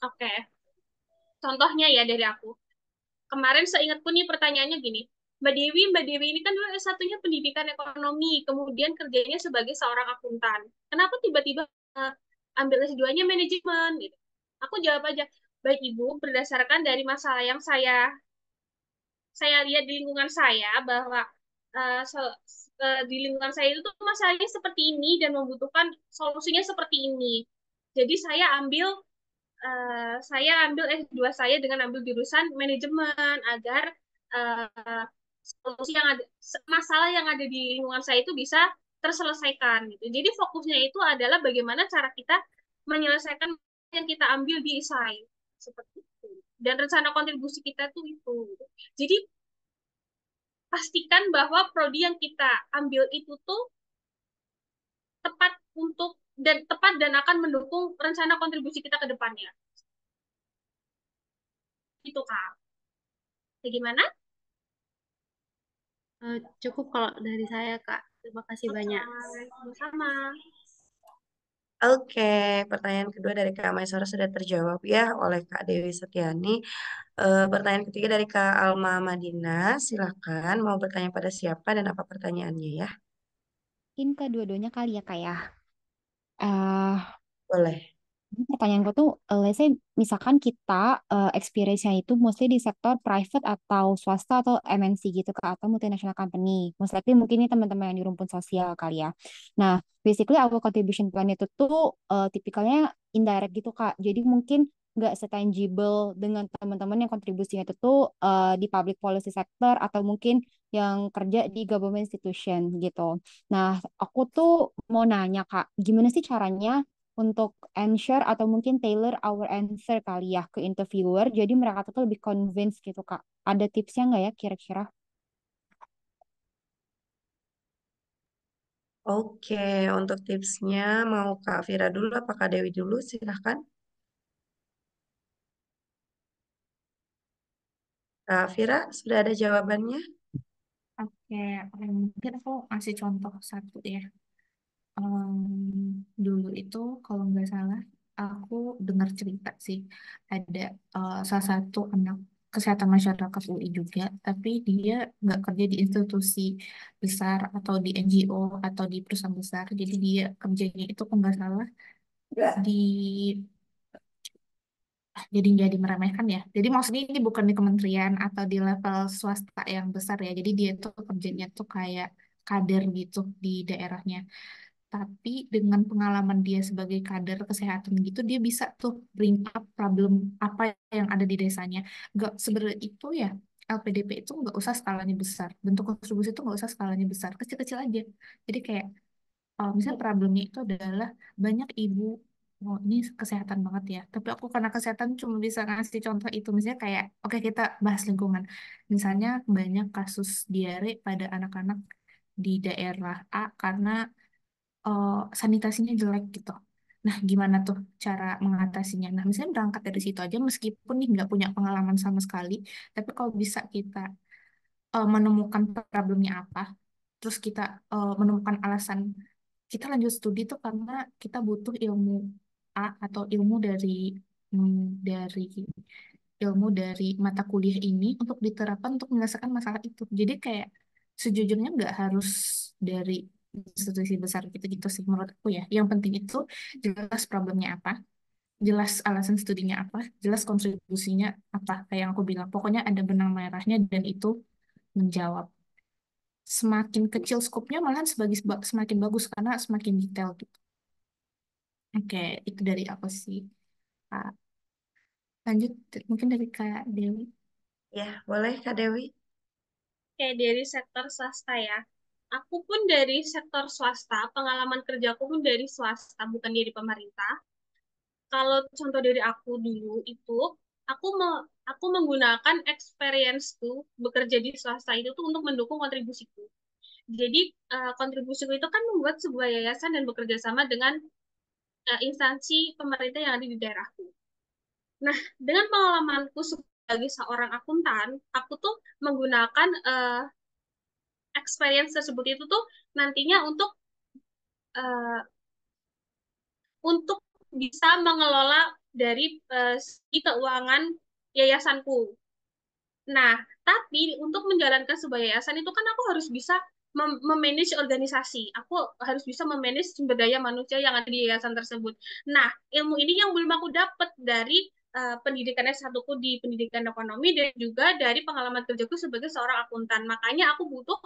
Oke. Okay. Contohnya ya dari aku. Kemarin seingatku nih pertanyaannya gini. Mbak Dewi ini kan dulu S1-nya pendidikan ekonomi, kemudian kerjanya sebagai seorang akuntan. Kenapa tiba-tiba ambil S2-nya manajemen? Gitu. Aku jawab aja, baik Ibu, berdasarkan dari masalah yang saya lihat di lingkungan saya bahwa di lingkungan saya itu tuh masalahnya seperti ini dan membutuhkan solusinya seperti ini. Jadi saya ambil S2 saya dengan ambil jurusan manajemen agar solusi yang ada masalah yang ada di lingkungan saya itu bisa terselesaikan gitu. Jadi fokusnya itu adalah bagaimana cara kita menyelesaikan yang kita ambil di esai seperti itu. Dan rencana kontribusi kita tuh itu. Jadi pastikan bahwa prodi yang kita ambil itu tuh tepat tepat dan akan mendukung rencana kontribusi kita ke depannya. Itu Kak. Bagaimana? Cukup kalau dari saya, Kak. Terima kasih Oke, banyak. sama-sama. Oke, pertanyaan kedua dari Kak Maisara sudah terjawab ya oleh Kak Dewi Setiani. Pertanyaan ketiga dari Kak Alma Madina. Silakan mau bertanya pada siapa dan apa pertanyaannya ya? Mungkin kedua-duanya kali ya kak ya. Eh, Boleh. Pertanyaanku tuh, let's say misalkan kita experience-nya itu mostly di sektor private atau swasta atau MNC gitu kak, atau multinational company. Most likely mungkin ini teman-teman yang di rumpun sosial kali ya. Nah, basically our contribution plan itu tuh tipikalnya indirect gitu kak. Jadi mungkin nggak setangible dengan teman-teman yang kontribusinya itu tuh di public policy sector atau mungkin yang kerja di government institution gitu. Nah, aku tuh mau nanya kak, gimana sih caranya untuk ensure atau mungkin tailor our answer kali ya ke interviewer jadi mereka tuh lebih convinced gitu Kak. Ada tipsnya nggak ya kira-kira? Oke, untuk tipsnya mau Kak Vira dulu apa Kak Dewi dulu? Silahkan. Kak Vira, sudah ada jawabannya? Oke, mungkin aku kasih contoh satu ya. Dulu itu kalau nggak salah aku dengar cerita sih ada salah satu anak kesehatan masyarakat UI juga, tapi dia nggak kerja di institusi besar atau di NGO atau di perusahaan besar, jadi dia kerjanya itu kalau nggak salah di jadi meremehkan ya. Jadi maksudnya ini bukan di kementerian atau di level swasta yang besar ya. Jadi dia tuh kerjanya tuh kayak kader gitu di daerahnya. Tapi dengan pengalaman dia sebagai kader kesehatan gitu, dia bisa tuh bring up problem apa yang ada di desanya. Gak sebenarnya itu ya, LPDP itu nggak usah skalanya besar. Bentuk kontribusi itu nggak usah skalanya besar, kecil-kecil aja. Jadi kayak misalnya problemnya itu adalah banyak ibu, oh ini kesehatan banget ya, tapi aku karena kesehatan cuma bisa ngasih contoh itu, misalnya kayak, oke kita bahas lingkungan. Misalnya banyak kasus diare pada anak-anak di daerah A karena eh, sanitasinya jelek gitu. Nah, gimana tuh cara mengatasinya? Nah, misalnya berangkat dari situ aja, meskipun nih nggak punya pengalaman sama sekali, tapi kalau bisa kita menemukan problemnya apa, terus kita menemukan alasan kita lanjut studi tuh karena kita butuh ilmu A atau dari ilmu dari mata kuliah ini untuk diterapkan untuk menyelesaikan masalah itu. Jadi kayak sejujurnya nggak harus dari institusi besar gitu-gitu sih menurut aku ya. Yang penting itu jelas problemnya apa, jelas alasan studinya apa, jelas kontribusinya apa. Kayak yang aku bilang, pokoknya ada benang merahnya dan itu menjawab. Semakin kecil skopnya malahan semakin bagus karena semakin detail gitu. Oke, itu dari aku sih. Kak. Lanjut, mungkin dari Kak Dewi. Ya, boleh Kak Dewi. Kayak dari sektor swasta ya. Aku pun dari sektor swasta, pengalaman kerjaku pun dari swasta, bukan dari pemerintah. Kalau contoh dari aku dulu itu, aku menggunakan experience tuh bekerja di swasta itu tuh untuk mendukung kontribusiku. Jadi kontribusiku itu kan membuat sebuah yayasan dan bekerja sama dengan instansi pemerintah yang ada di daerahku. Nah, dengan pengalamanku sebagai seorang akuntan, aku tuh menggunakan experience tersebut itu tuh nantinya uh, untuk bisa mengelola dari segi keuangan yayasanku. Nah, tapi untuk menjalankan sebuah yayasan itu kan aku harus bisa memanage organisasi. Aku harus bisa memanage sumber daya manusia yang ada di yayasan tersebut. Nah, ilmu ini yang belum aku dapat dari pendidikan S1ku di pendidikan ekonomi dan juga dari pengalaman kerjaku sebagai seorang akuntan. Makanya aku butuh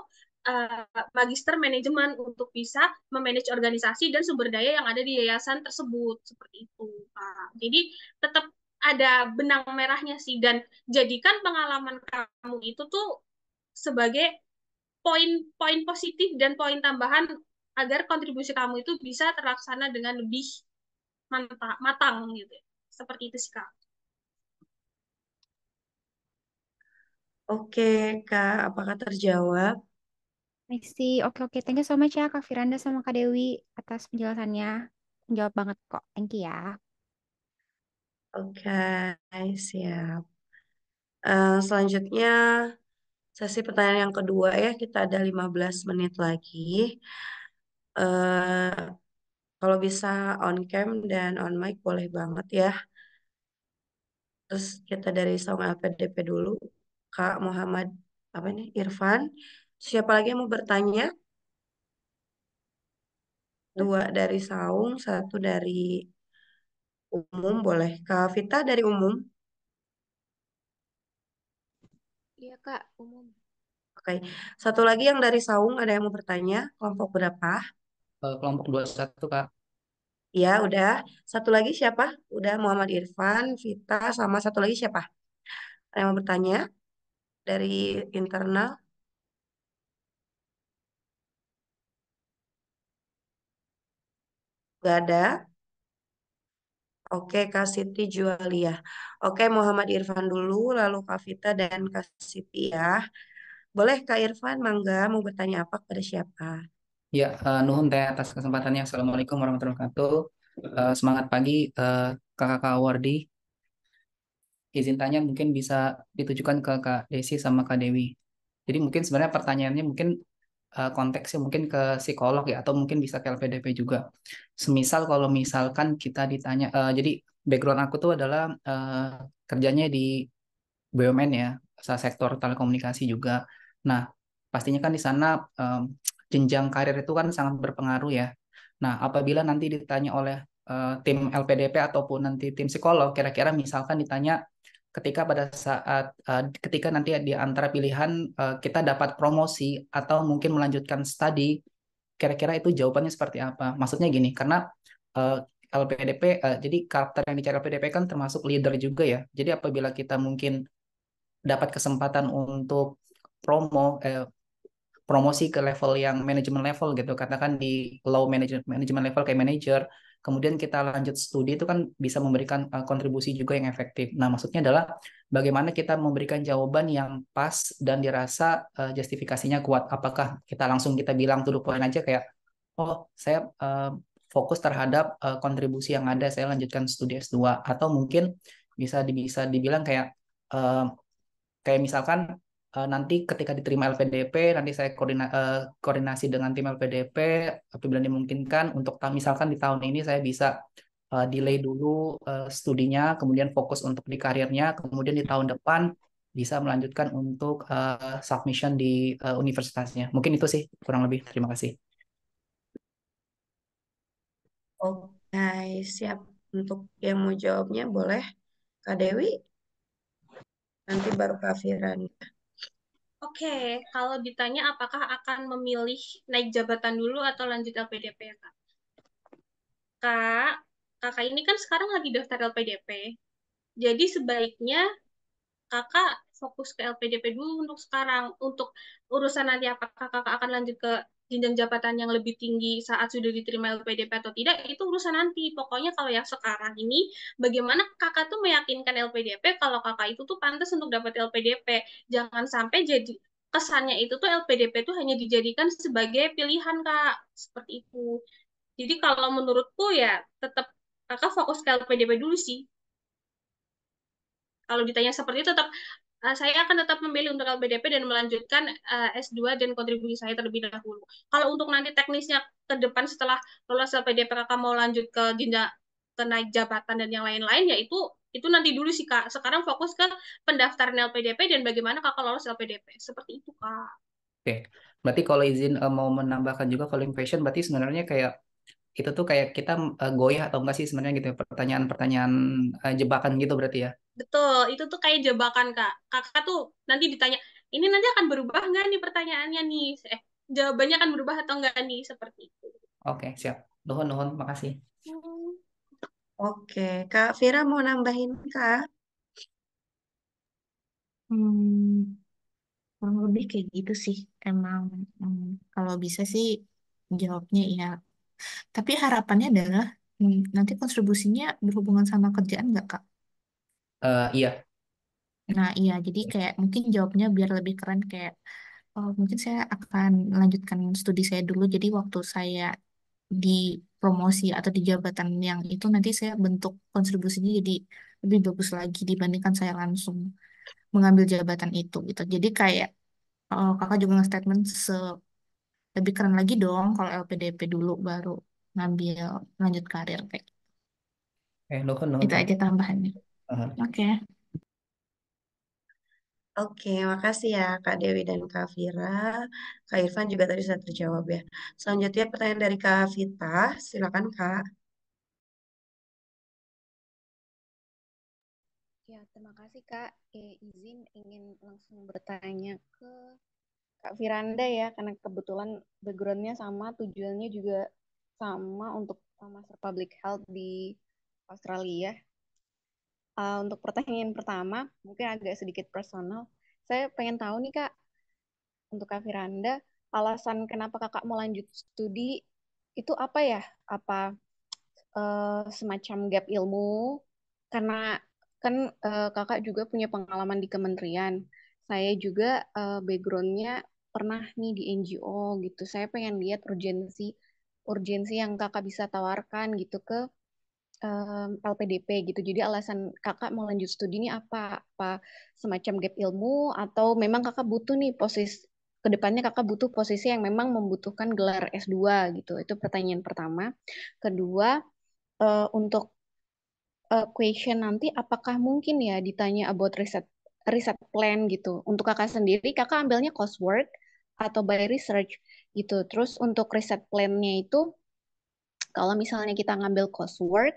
magister manajemen untuk bisa memanage organisasi dan sumber daya yang ada di yayasan tersebut. Seperti itu, Pak. Jadi tetap ada benang merahnya sih, dan jadikan pengalaman kamu itu tuh sebagai poin-poin positif dan poin tambahan agar kontribusi kamu itu bisa terlaksana dengan lebih matang gitu. Seperti itu sih Kak. Oke, Kak, apakah terjawab? I see. Oke, oke. Thank you so much ya Kak Firanda sama Kak Dewi atas penjelasannya. Menjawab banget kok. Thank you ya. Oke, siap. Selanjutnya sesi pertanyaan yang kedua ya, kita ada 15 menit lagi. Eh, Kalau bisa on cam dan on mic boleh banget ya. Terus kita dari Saung LPDP dulu, Kak Muhammad apa ini Irfan. Siapa lagi yang mau bertanya? Dua dari Saung, satu dari umum boleh. Kak Vita dari umum. Iya Kak, umum. Oke. Satu lagi yang dari Saung ada yang mau bertanya? Kelompok berapa? Kelompok 21 Kak. Ya, udah. Satu lagi siapa? Udah Muhammad Irfan, Vita, sama satu lagi siapa? Ada yang mau bertanya dari internal? Gak ada. Oke, Kak Siti Jualia. Oke, Muhammad Irfan dulu, lalu Kak Vita dan Kak Siti ya. Boleh Kak Irfan, mangga mau bertanya apa kepada siapa? Ya, nuhun teh atas kesempatannya. Assalamualaikum warahmatullahi wabarakatuh. Semangat pagi, kakak-kakak Wardi. Izin tanya mungkin bisa ditujukan ke Kak Desi sama Kak Dewi. Jadi mungkin sebenarnya pertanyaannya mungkin konteksnya mungkin ke psikolog ya, atau mungkin bisa ke LPDP juga. Semisal kalau misalkan kita ditanya, jadi background aku tuh adalah kerjanya di BUMN ya, sektor telekomunikasi juga. Nah, pastinya kan di sana jenjang karir itu kan sangat berpengaruh ya. Nah, apabila nanti ditanya oleh tim LPDP ataupun nanti tim psikolog, kira-kira misalkan ditanya ketika nanti di antara pilihan kita dapat promosi atau mungkin melanjutkan studi, kira-kira itu jawabannya seperti apa? Maksudnya gini, karena eh, LPDP, jadi karakter yang dicari LPDP kan termasuk leader juga ya. Jadi apabila kita mungkin dapat kesempatan untuk promo, promosi ke level yang manajemen level gitu, katakan di low management level kayak manager, kemudian kita lanjut studi itu kan bisa memberikan kontribusi juga yang efektif. Nah, maksudnya adalah bagaimana kita memberikan jawaban yang pas dan dirasa justifikasinya kuat. Apakah kita langsung kita bilang to the point aja kayak, oh saya fokus terhadap kontribusi yang ada, saya lanjutkan studi S2, atau mungkin bisa dibilang kayak eh, kayak misalkan nanti ketika diterima LPDP, nanti saya koordinasi dengan tim LPDP apabila dimungkinkan untuk misalkan di tahun ini saya bisa delay dulu studinya, kemudian fokus untuk di karirnya, kemudian di tahun depan bisa melanjutkan untuk submission di universitasnya. Mungkin itu sih kurang lebih. Terima kasih. Oke, siap. Untuk yang mau jawabnya boleh Kak Dewi, nanti baru Kak Firan. Oke, kalau ditanya apakah akan memilih naik jabatan dulu atau lanjut LPDP ya, Kak? Kak, kakak ini kan sekarang lagi daftar LPDP. Jadi sebaiknya kakak fokus ke LPDP dulu untuk sekarang. Untuk urusan nanti apakah kakak akan lanjut ke jenjang jabatan yang lebih tinggi saat sudah diterima LPDP atau tidak, itu urusan nanti. Pokoknya kalau yang sekarang ini, bagaimana kakak tuh meyakinkan LPDP kalau kakak itu tuh pantas untuk dapat LPDP. Jangan sampai jadi kesannya itu tuh LPDP tuh hanya dijadikan sebagai pilihan, Kak. Seperti itu. Jadi kalau menurutku ya tetap kakak fokus ke LPDP dulu sih. Kalau ditanya seperti itu, tetap saya akan tetap memilih untuk LPDP dan melanjutkan S2 dan kontribusi saya terlebih dahulu. Kalau untuk nanti teknisnya ke depan setelah lolos LPDP kakak mau lanjut ke jenjang ke naik jabatan dan yang lain-lain, ya itu nanti dulu sih Kak. Sekarang fokus ke pendaftaran LPDP dan bagaimana kakak lolos LPDP. Seperti itu Kak. Oke, berarti kalau izin mau menambahkan juga calling question, berarti sebenarnya kayak itu tuh kayak kita goyah atau enggak sih sebenarnya gitu ya, pertanyaan-pertanyaan jebakan gitu berarti ya. Betul, itu tuh kayak jebakan Kak. Kakak tuh nanti ditanya, ini nanti akan berubah nggak nih pertanyaannya nih? Jawabannya akan berubah atau enggak nih? Seperti itu. Oke, siap. Nuhun, nuhun, makasih. Oke, Kak Fira mau nambahin Kak? Hmm, kurang lebih kayak gitu sih. Emang kalau bisa sih jawabnya ya. Tapi harapannya adalah nanti kontribusinya berhubungan sama kerjaan nggak, Kak? Iya. Nah, iya. Jadi kayak mungkin jawabnya biar lebih keren kayak, oh, mungkin saya akan melanjutkan studi saya dulu. Jadi waktu saya di promosi atau di jabatan yang itu nanti saya bentuk kontribusinya jadi lebih bagus lagi dibandingkan saya langsung mengambil jabatan itu gitu. Jadi kayak kakak juga nge-statement lebih keren lagi dong kalau LPDP dulu baru ngambil lanjut karir kayak gitu. Nuhun, nuhun, Itu Pak. aja tambahannya. Uh, Oke. Oke, makasih ya Kak Dewi dan Kak Fira. Kak Irfan juga tadi sudah terjawab ya. Selanjutnya pertanyaan dari Kak Vita. Silakan Kak. Ya, terima kasih Kak. Izin ingin langsung bertanya ke Kak Firanda ya, karena kebetulan background-nya sama, tujuannya juga sama untuk Master Public Health di Australia. Untuk pertanyaan pertama, mungkin agak sedikit personal. Saya pengen tahu nih Kak, untuk Kak Firanda, alasan kenapa Kakak mau lanjut studi itu apa ya? Apa semacam gap ilmu? Karena kan Kakak juga punya pengalaman di kementerian. Saya juga background-nya pernah nih di NGO gitu. Saya pengen lihat urgensi urgensi yang Kakak bisa tawarkan gitu ke LPDP gitu. Jadi alasan Kakak mau lanjut studi ini apa? Apa semacam gap ilmu atau memang Kakak butuh nih posisi kedepannya Kakak butuh posisi yang memang membutuhkan gelar S2 gitu. Itu pertanyaan pertama. Kedua, untuk question nanti apakah mungkin ya ditanya about riset riset plan gitu. Untuk kakak sendiri, kakak ambilnya coursework atau by research gitu. Terus untuk riset plan-nya itu Kalau misalnya kita ngambil coursework,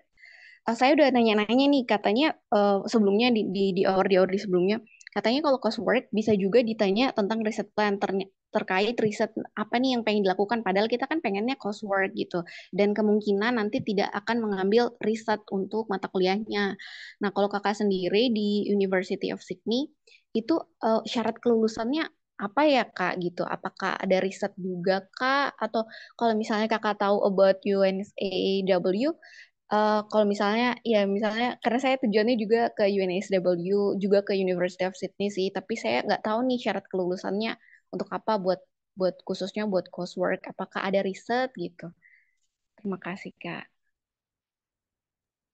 saya udah nanya-nanya nih, katanya sebelumnya di hour sebelumnya, katanya kalau coursework bisa juga ditanya tentang riset plan terkait riset apa nih yang pengen dilakukan. Padahal kita kan pengennya coursework gitu. Dan kemungkinan nanti tidak akan mengambil riset untuk mata kuliahnya. Nah, kalau kakak sendiri di University of Sydney, itu syarat kelulusannya apa ya Kak gitu? Apakah ada riset juga Kak? Atau kalau misalnya kakak tahu about UNSAW, kalau misalnya, ya misalnya, karena saya tujuannya juga ke UNSW, juga ke University of Sydney sih, tapi saya nggak tahu nih syarat kelulusannya untuk apa buat buat khususnya buat coursework, apakah ada riset gitu. Terima kasih, Kak.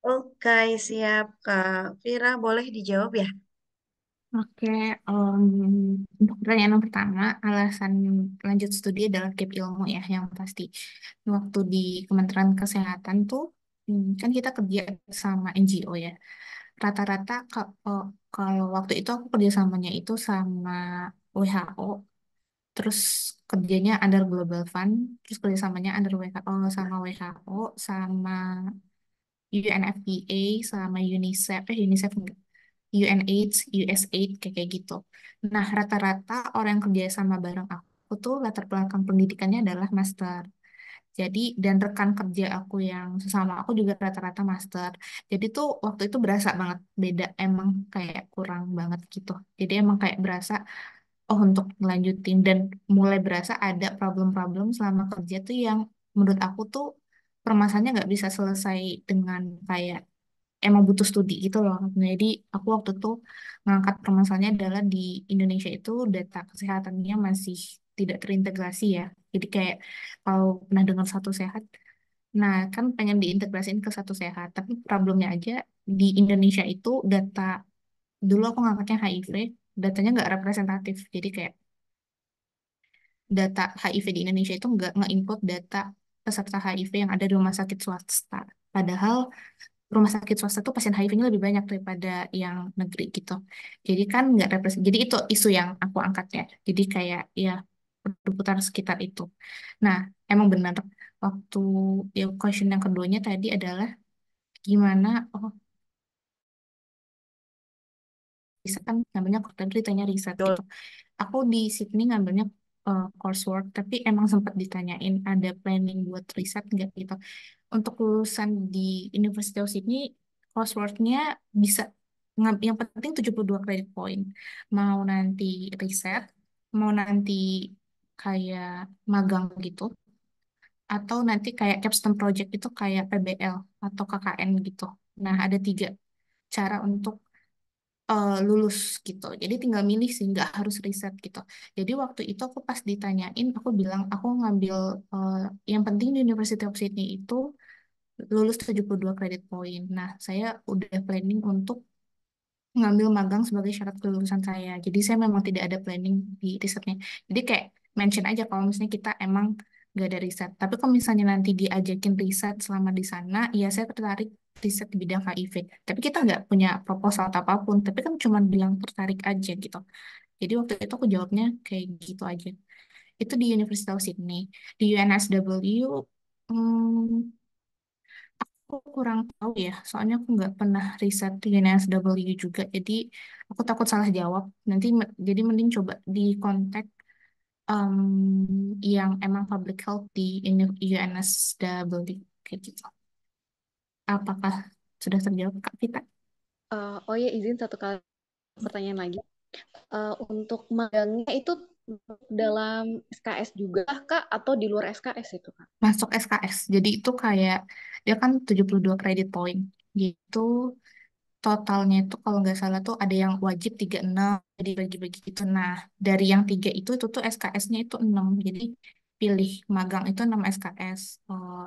Oke, siap Kak. Vira, boleh dijawab ya? Oke, em, untuk pertanyaan yang pertama, alasan lanjut studi adalah gap ilmu ya, yang pasti. Waktu di Kementerian Kesehatan tuh, kan kita kerja sama NGO ya. Rata-rata kalau waktu itu aku kerjasamanya itu sama WHO, terus kerjanya under Global Fund, terus kerjasamanya under WHO sama WHO, sama UNFPA, sama UNICEF, UNICEF enggak, UNAIDS, USAID, kayak gitu. Nah, rata-rata orang yang kerja sama bareng aku tuh latar belakang pendidikannya adalah master. Jadi, dan rekan kerja aku yang sesama aku juga rata-rata master. Jadi tuh waktu itu berasa banget beda, emang kayak kurang banget gitu. Jadi emang kayak berasa, oh untuk ngelanjutin dan mulai berasa ada problem-problem selama kerja tuh yang menurut aku tuh permasalahannya nggak bisa selesai dengan kayak emang butuh studi gitu loh. Nah, jadi aku waktu itu ngangkat permasalahannya adalah di Indonesia itu data kesehatannya masih tidak terintegrasi ya. Jadi kayak kalau pernah dengar satu sehat, nah kan pengen diintegrasiin ke satu sehat, tapi problemnya aja di Indonesia itu data, dulu aku ngangkatnya HIV, datanya nggak representatif. Jadi kayak data HIV di Indonesia itu nggak nge-input data peserta HIV yang ada di rumah sakit swasta. Padahal rumah sakit swasta tuh pasien HIV-nya lebih banyak daripada yang negeri gitu. Jadi kan nggak represent. Jadi itu isu yang aku angkat ya. Jadi kayak ya berputar sekitar itu. Nah, emang benar waktu ya question yang keduanya tadi adalah gimana oh riset kan namanya tadi ditanya riset Betul. gitu. Aku di Sydney ngambilnya coursework, tapi emang sempat ditanyain ada planning buat riset nggak gitu. Untuk lulusan di University of Sydney, coursework-nya bisa yang penting 72 credit point. Mau nanti riset, mau nanti kayak magang gitu, atau nanti kayak capstone project itu kayak PBL atau KKN gitu. Nah, ada 3 cara untuk lulus gitu. Jadi tinggal milih sih, nggak harus riset gitu. Jadi waktu itu aku pas ditanyain, aku bilang aku ngambil eh, yang penting di University of Sydney itu lulus 72 kredit poin. Nah, saya udah planning untuk ngambil magang sebagai syarat kelulusan saya. Jadi saya memang tidak ada planning di risetnya. Jadi kayak mention aja kalau misalnya kita emang gak ada riset. Tapi kalau misalnya nanti diajakin riset selama di sana, ya saya tertarik riset di bidang HIV. Tapi kita nggak punya proposal atau apapun. Tapi kan cuma bilang tertarik aja gitu. Jadi waktu itu aku jawabnya kayak gitu aja. Itu di University of Sydney. Di UNSW, aku kurang tahu ya, soalnya aku nggak pernah riset di NSW juga, jadi aku takut salah jawab. Nanti jadi mending coba di kontak em, yang emang public health di UNSW kayak gitu. Apakah sudah terjawab Kak Vita? Oh ya, izin satu kali pertanyaan lagi. Untuk magangnya itu dalam SKS juga Kak atau di luar SKS itu Kak? Masuk SKS, jadi itu kayak dia kan 72 kredit point gitu. Totalnya itu kalau nggak salah tuh ada yang wajib 36, jadi bagi-bagi gitu. Nah, dari yang 3 itu tuh SKS-nya itu 6. Jadi pilih magang itu 6 SKS.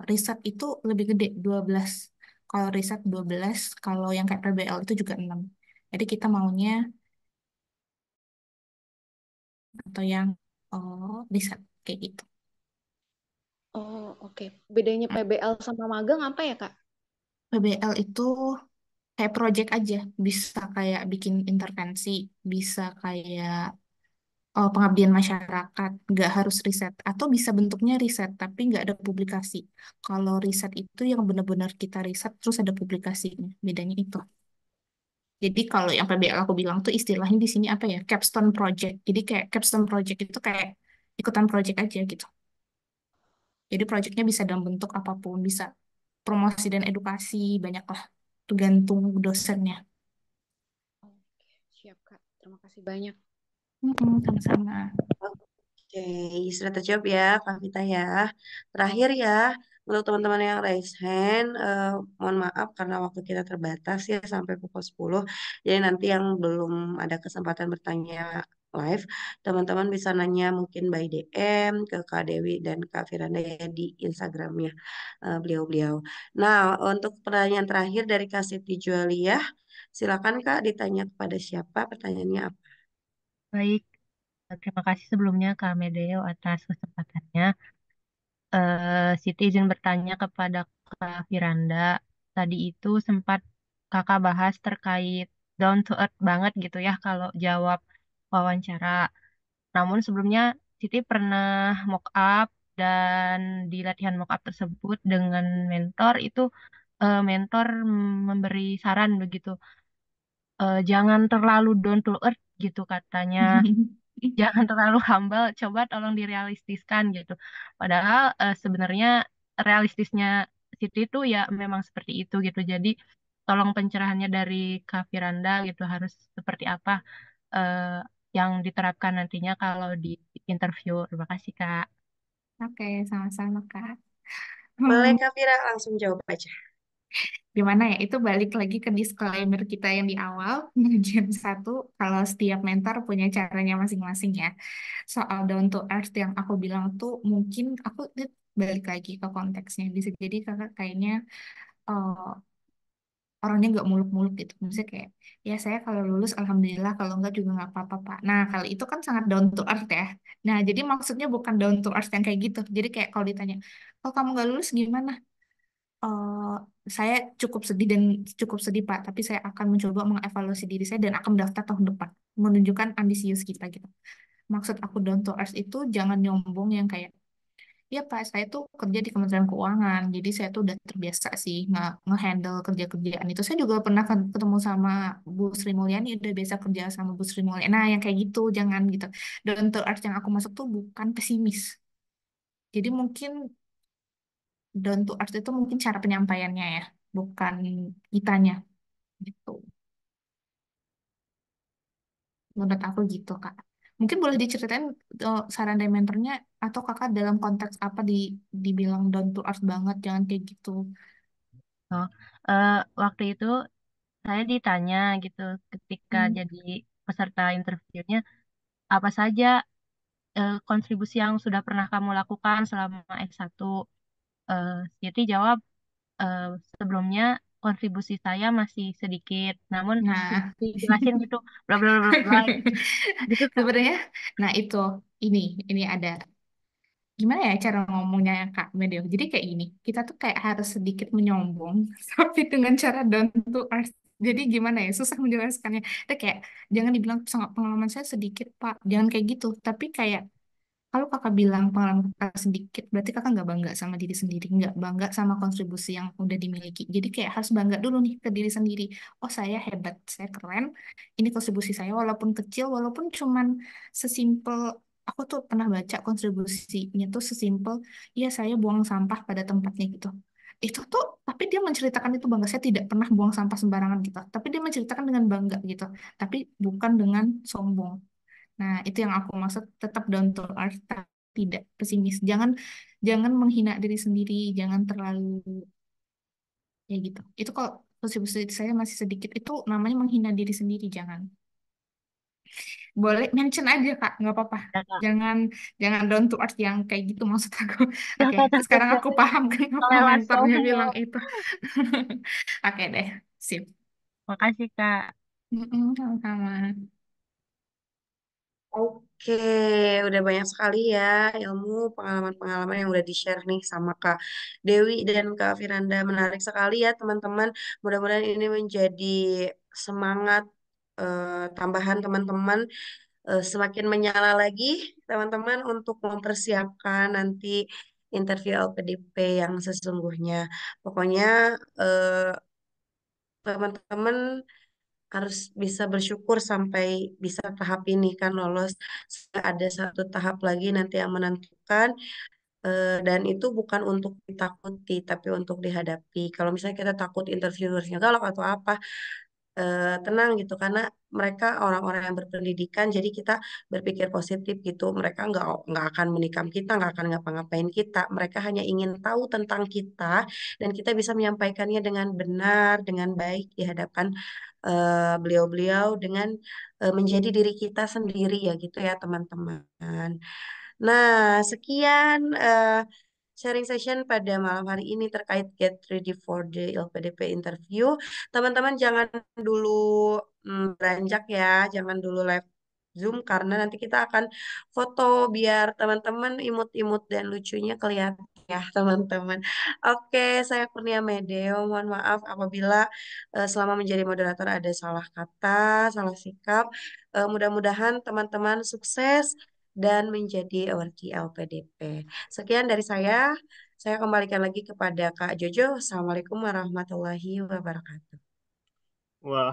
Riset itu lebih gede 12. Kalau riset 12, kalau yang kayak PBL itu juga 6. Jadi kita maunya atau yang riset kayak gitu. Oh, oke. Bedanya PBL sama magang apa ya Kak? PBL itu kayak project aja, bisa kayak bikin intervensi, bisa kayak pengabdian masyarakat, nggak harus riset, atau bisa bentuknya riset tapi nggak ada publikasi. Kalau riset itu yang benar-benar kita riset terus ada publikasinya, bedanya itu. Jadi kalau yang PBL aku bilang tuh istilahnya di sini apa ya, capstone project. Jadi kayak capstone project itu kayak ikutan project aja gitu. Jadi projectnya bisa dalam bentuk apapun, bisa promosi dan edukasi, banyak lah, tergantung dosennya. Oke, siap Kak. Terima kasih banyak. Sama-sama. Oke, sudah terjawab ya, Kak Vita ya. Terakhir ya, untuk teman-teman yang raise hand, mohon maaf karena waktu kita terbatas ya sampai pukul 10. Jadi nanti yang belum ada kesempatan bertanya live, teman-teman bisa nanya mungkin by DM ke Kak Dewi dan Kak Firanda ya di Instagramnya beliau-beliau. Nah, untuk pertanyaan terakhir dari Kak Siti Jualiah, silakan Kak ditanya kepada siapa pertanyaannya apa? Baik, terima kasih sebelumnya Kak Medeo atas kesempatannya. Siti izin bertanya kepada Kak Firanda. Tadi itu sempat Kakak bahas terkait down to earth banget gitu ya kalau jawab wawancara. Namun sebelumnya Siti pernah mock up dan di latihan mock up tersebut dengan mentor itu mentor memberi saran begitu. Jangan terlalu down to earth gitu katanya. Jangan terlalu humble, coba tolong direalistiskan gitu. Padahal sebenarnya realistisnya Siti itu ya memang seperti itu gitu. Jadi tolong pencerahannya dari Kak Firanda gitu harus seperti apa eh, yang diterapkan nantinya kalau di interview. Terima kasih Kak. Oke, sama-sama, Kak. Boleh Hmm, Kak Fira langsung jawab aja. Gimana ya? Itu balik lagi ke disclaimer kita yang di awal, Jam satu, kalau setiap mentor punya caranya masing-masing ya. Soal down to earth yang aku bilang tuh, mungkin aku balik lagi ke konteksnya. Bisa jadi kakak kayaknya eh, orangnya nggak muluk-muluk gitu. Misalnya kayak, ya saya kalau lulus alhamdulillah, kalau enggak juga nggak apa-apa Pak. Nah, kalau itu kan sangat down to earth ya. Nah, jadi maksudnya bukan down to earth yang kayak gitu. Jadi kayak kalau ditanya, kalau kamu nggak lulus gimana? eh saya cukup sedih dan cukup sedih Pak, tapi saya akan mencoba mengevaluasi diri saya dan akan mendaftar tahun depan, menunjukkan ambisius kita gitu. Maksud aku down to earth itu jangan nyombong yang kayak, ya Pak, saya tuh kerja di Kementerian Keuangan, jadi saya tuh udah terbiasa sih nge-handle kerja-kerjaan itu. Saya juga pernah ketemu sama Bu Sri Mulyani, udah biasa kerja sama Bu Sri Mulyani. Nah, yang kayak gitu, jangan gitu. Down to earth yang aku masuk tuh bukan pesimis. Jadi mungkin down to earth itu mungkin cara penyampaiannya ya, bukan kitanya gitu. Menurut aku gitu, Kak. Mungkin boleh diceritain saran dari mentornya atau Kakak dalam konteks apa dibilang down to earth banget, jangan kayak gitu. Oh, waktu itu saya ditanya gitu ketika Hmm. jadi peserta interviewnya apa saja kontribusi yang sudah pernah kamu lakukan selama S1. Eh, Siti jawab eh, sebelumnya kontribusi saya masih sedikit, namun Nah, Siti jelasin gitu, bla bla bla bla bla, gitu Kak. sebenarnya, nah itu, ini ada gimana ya cara ngomongnya Kak Medio. Jadi kayak gini, kita tuh kayak harus sedikit menyombong, tapi dengan cara down to earth. Jadi gimana ya, susah menjelaskannya. Itu kayak jangan dibilang sangat pengalaman saya sedikit Pak, jangan kayak gitu. Tapi kayak kalau kakak bilang pengalaman kakak sedikit, berarti kakak nggak bangga sama diri sendiri, nggak bangga sama kontribusi yang udah dimiliki. Jadi kayak harus bangga dulu nih ke diri sendiri. Oh saya hebat, saya keren. Ini kontribusi saya walaupun kecil, walaupun cuman sesimpel, aku tuh pernah baca kontribusinya tuh sesimpel, ya saya buang sampah pada tempatnya gitu. Itu tuh, tapi dia menceritakan itu bangga, saya tidak pernah buang sampah sembarangan gitu. Tapi dia menceritakan dengan bangga gitu. Tapi bukan dengan sombong. Nah, itu yang aku maksud tetap down to earth, tapi tidak pesimis. Jangan jangan menghina diri sendiri, jangan terlalu ya gitu. Itu kalau kontribusi saya masih sedikit, itu namanya menghina diri sendiri, jangan. Boleh mention aja, Kak, nggak apa-apa. Ya, Kak. Jangan jangan down to earth yang kayak gitu maksud aku. Oke, Kakak takut sekarang aku jadi paham kenapa kelewat mentornya bilang sombong. itu. Oke deh, sip. Makasih Kak. Sama-sama. Oke, udah banyak sekali ya ilmu pengalaman-pengalaman yang udah di-share nih sama Kak Dewi dan Kak Firanda. Menarik sekali ya teman-teman. Mudah-mudahan ini menjadi semangat tambahan teman-teman semakin menyala lagi teman-teman untuk mempersiapkan nanti interview LPDP yang sesungguhnya. Pokoknya eh, teman-teman harus bisa bersyukur sampai bisa tahap ini kan lolos. Ada satu tahap lagi nanti yang menentukan, dan itu bukan untuk ditakuti tapi untuk dihadapi. Kalau misalnya kita takut interviewersnya galak atau apa, tenang gitu karena mereka orang-orang yang berpendidikan, jadi kita berpikir positif gitu. Mereka nggak akan menikam kita, nggak akan ngapa-ngapain kita. Mereka hanya ingin tahu tentang kita dan kita bisa menyampaikannya dengan benar, dengan baik di hadapan beliau-beliau dengan menjadi diri kita sendiri ya gitu ya teman-teman. Nah, sekian sharing session pada malam hari ini terkait get ready for the LPDP interview. Teman-teman jangan dulu beranjak ya, jangan dulu live Zoom karena nanti kita akan foto biar teman-teman imut-imut dan lucunya kelihatan ya teman-teman. Oke, saya Kurnia Medeo. Mohon maaf apabila selama menjadi moderator ada salah kata, salah sikap. Mudah-mudahan teman-teman sukses dan menjadi awardee LPDP. Sekian dari saya. Saya kembalikan lagi kepada Kak Jojo. Assalamualaikum warahmatullahi wabarakatuh. Wah,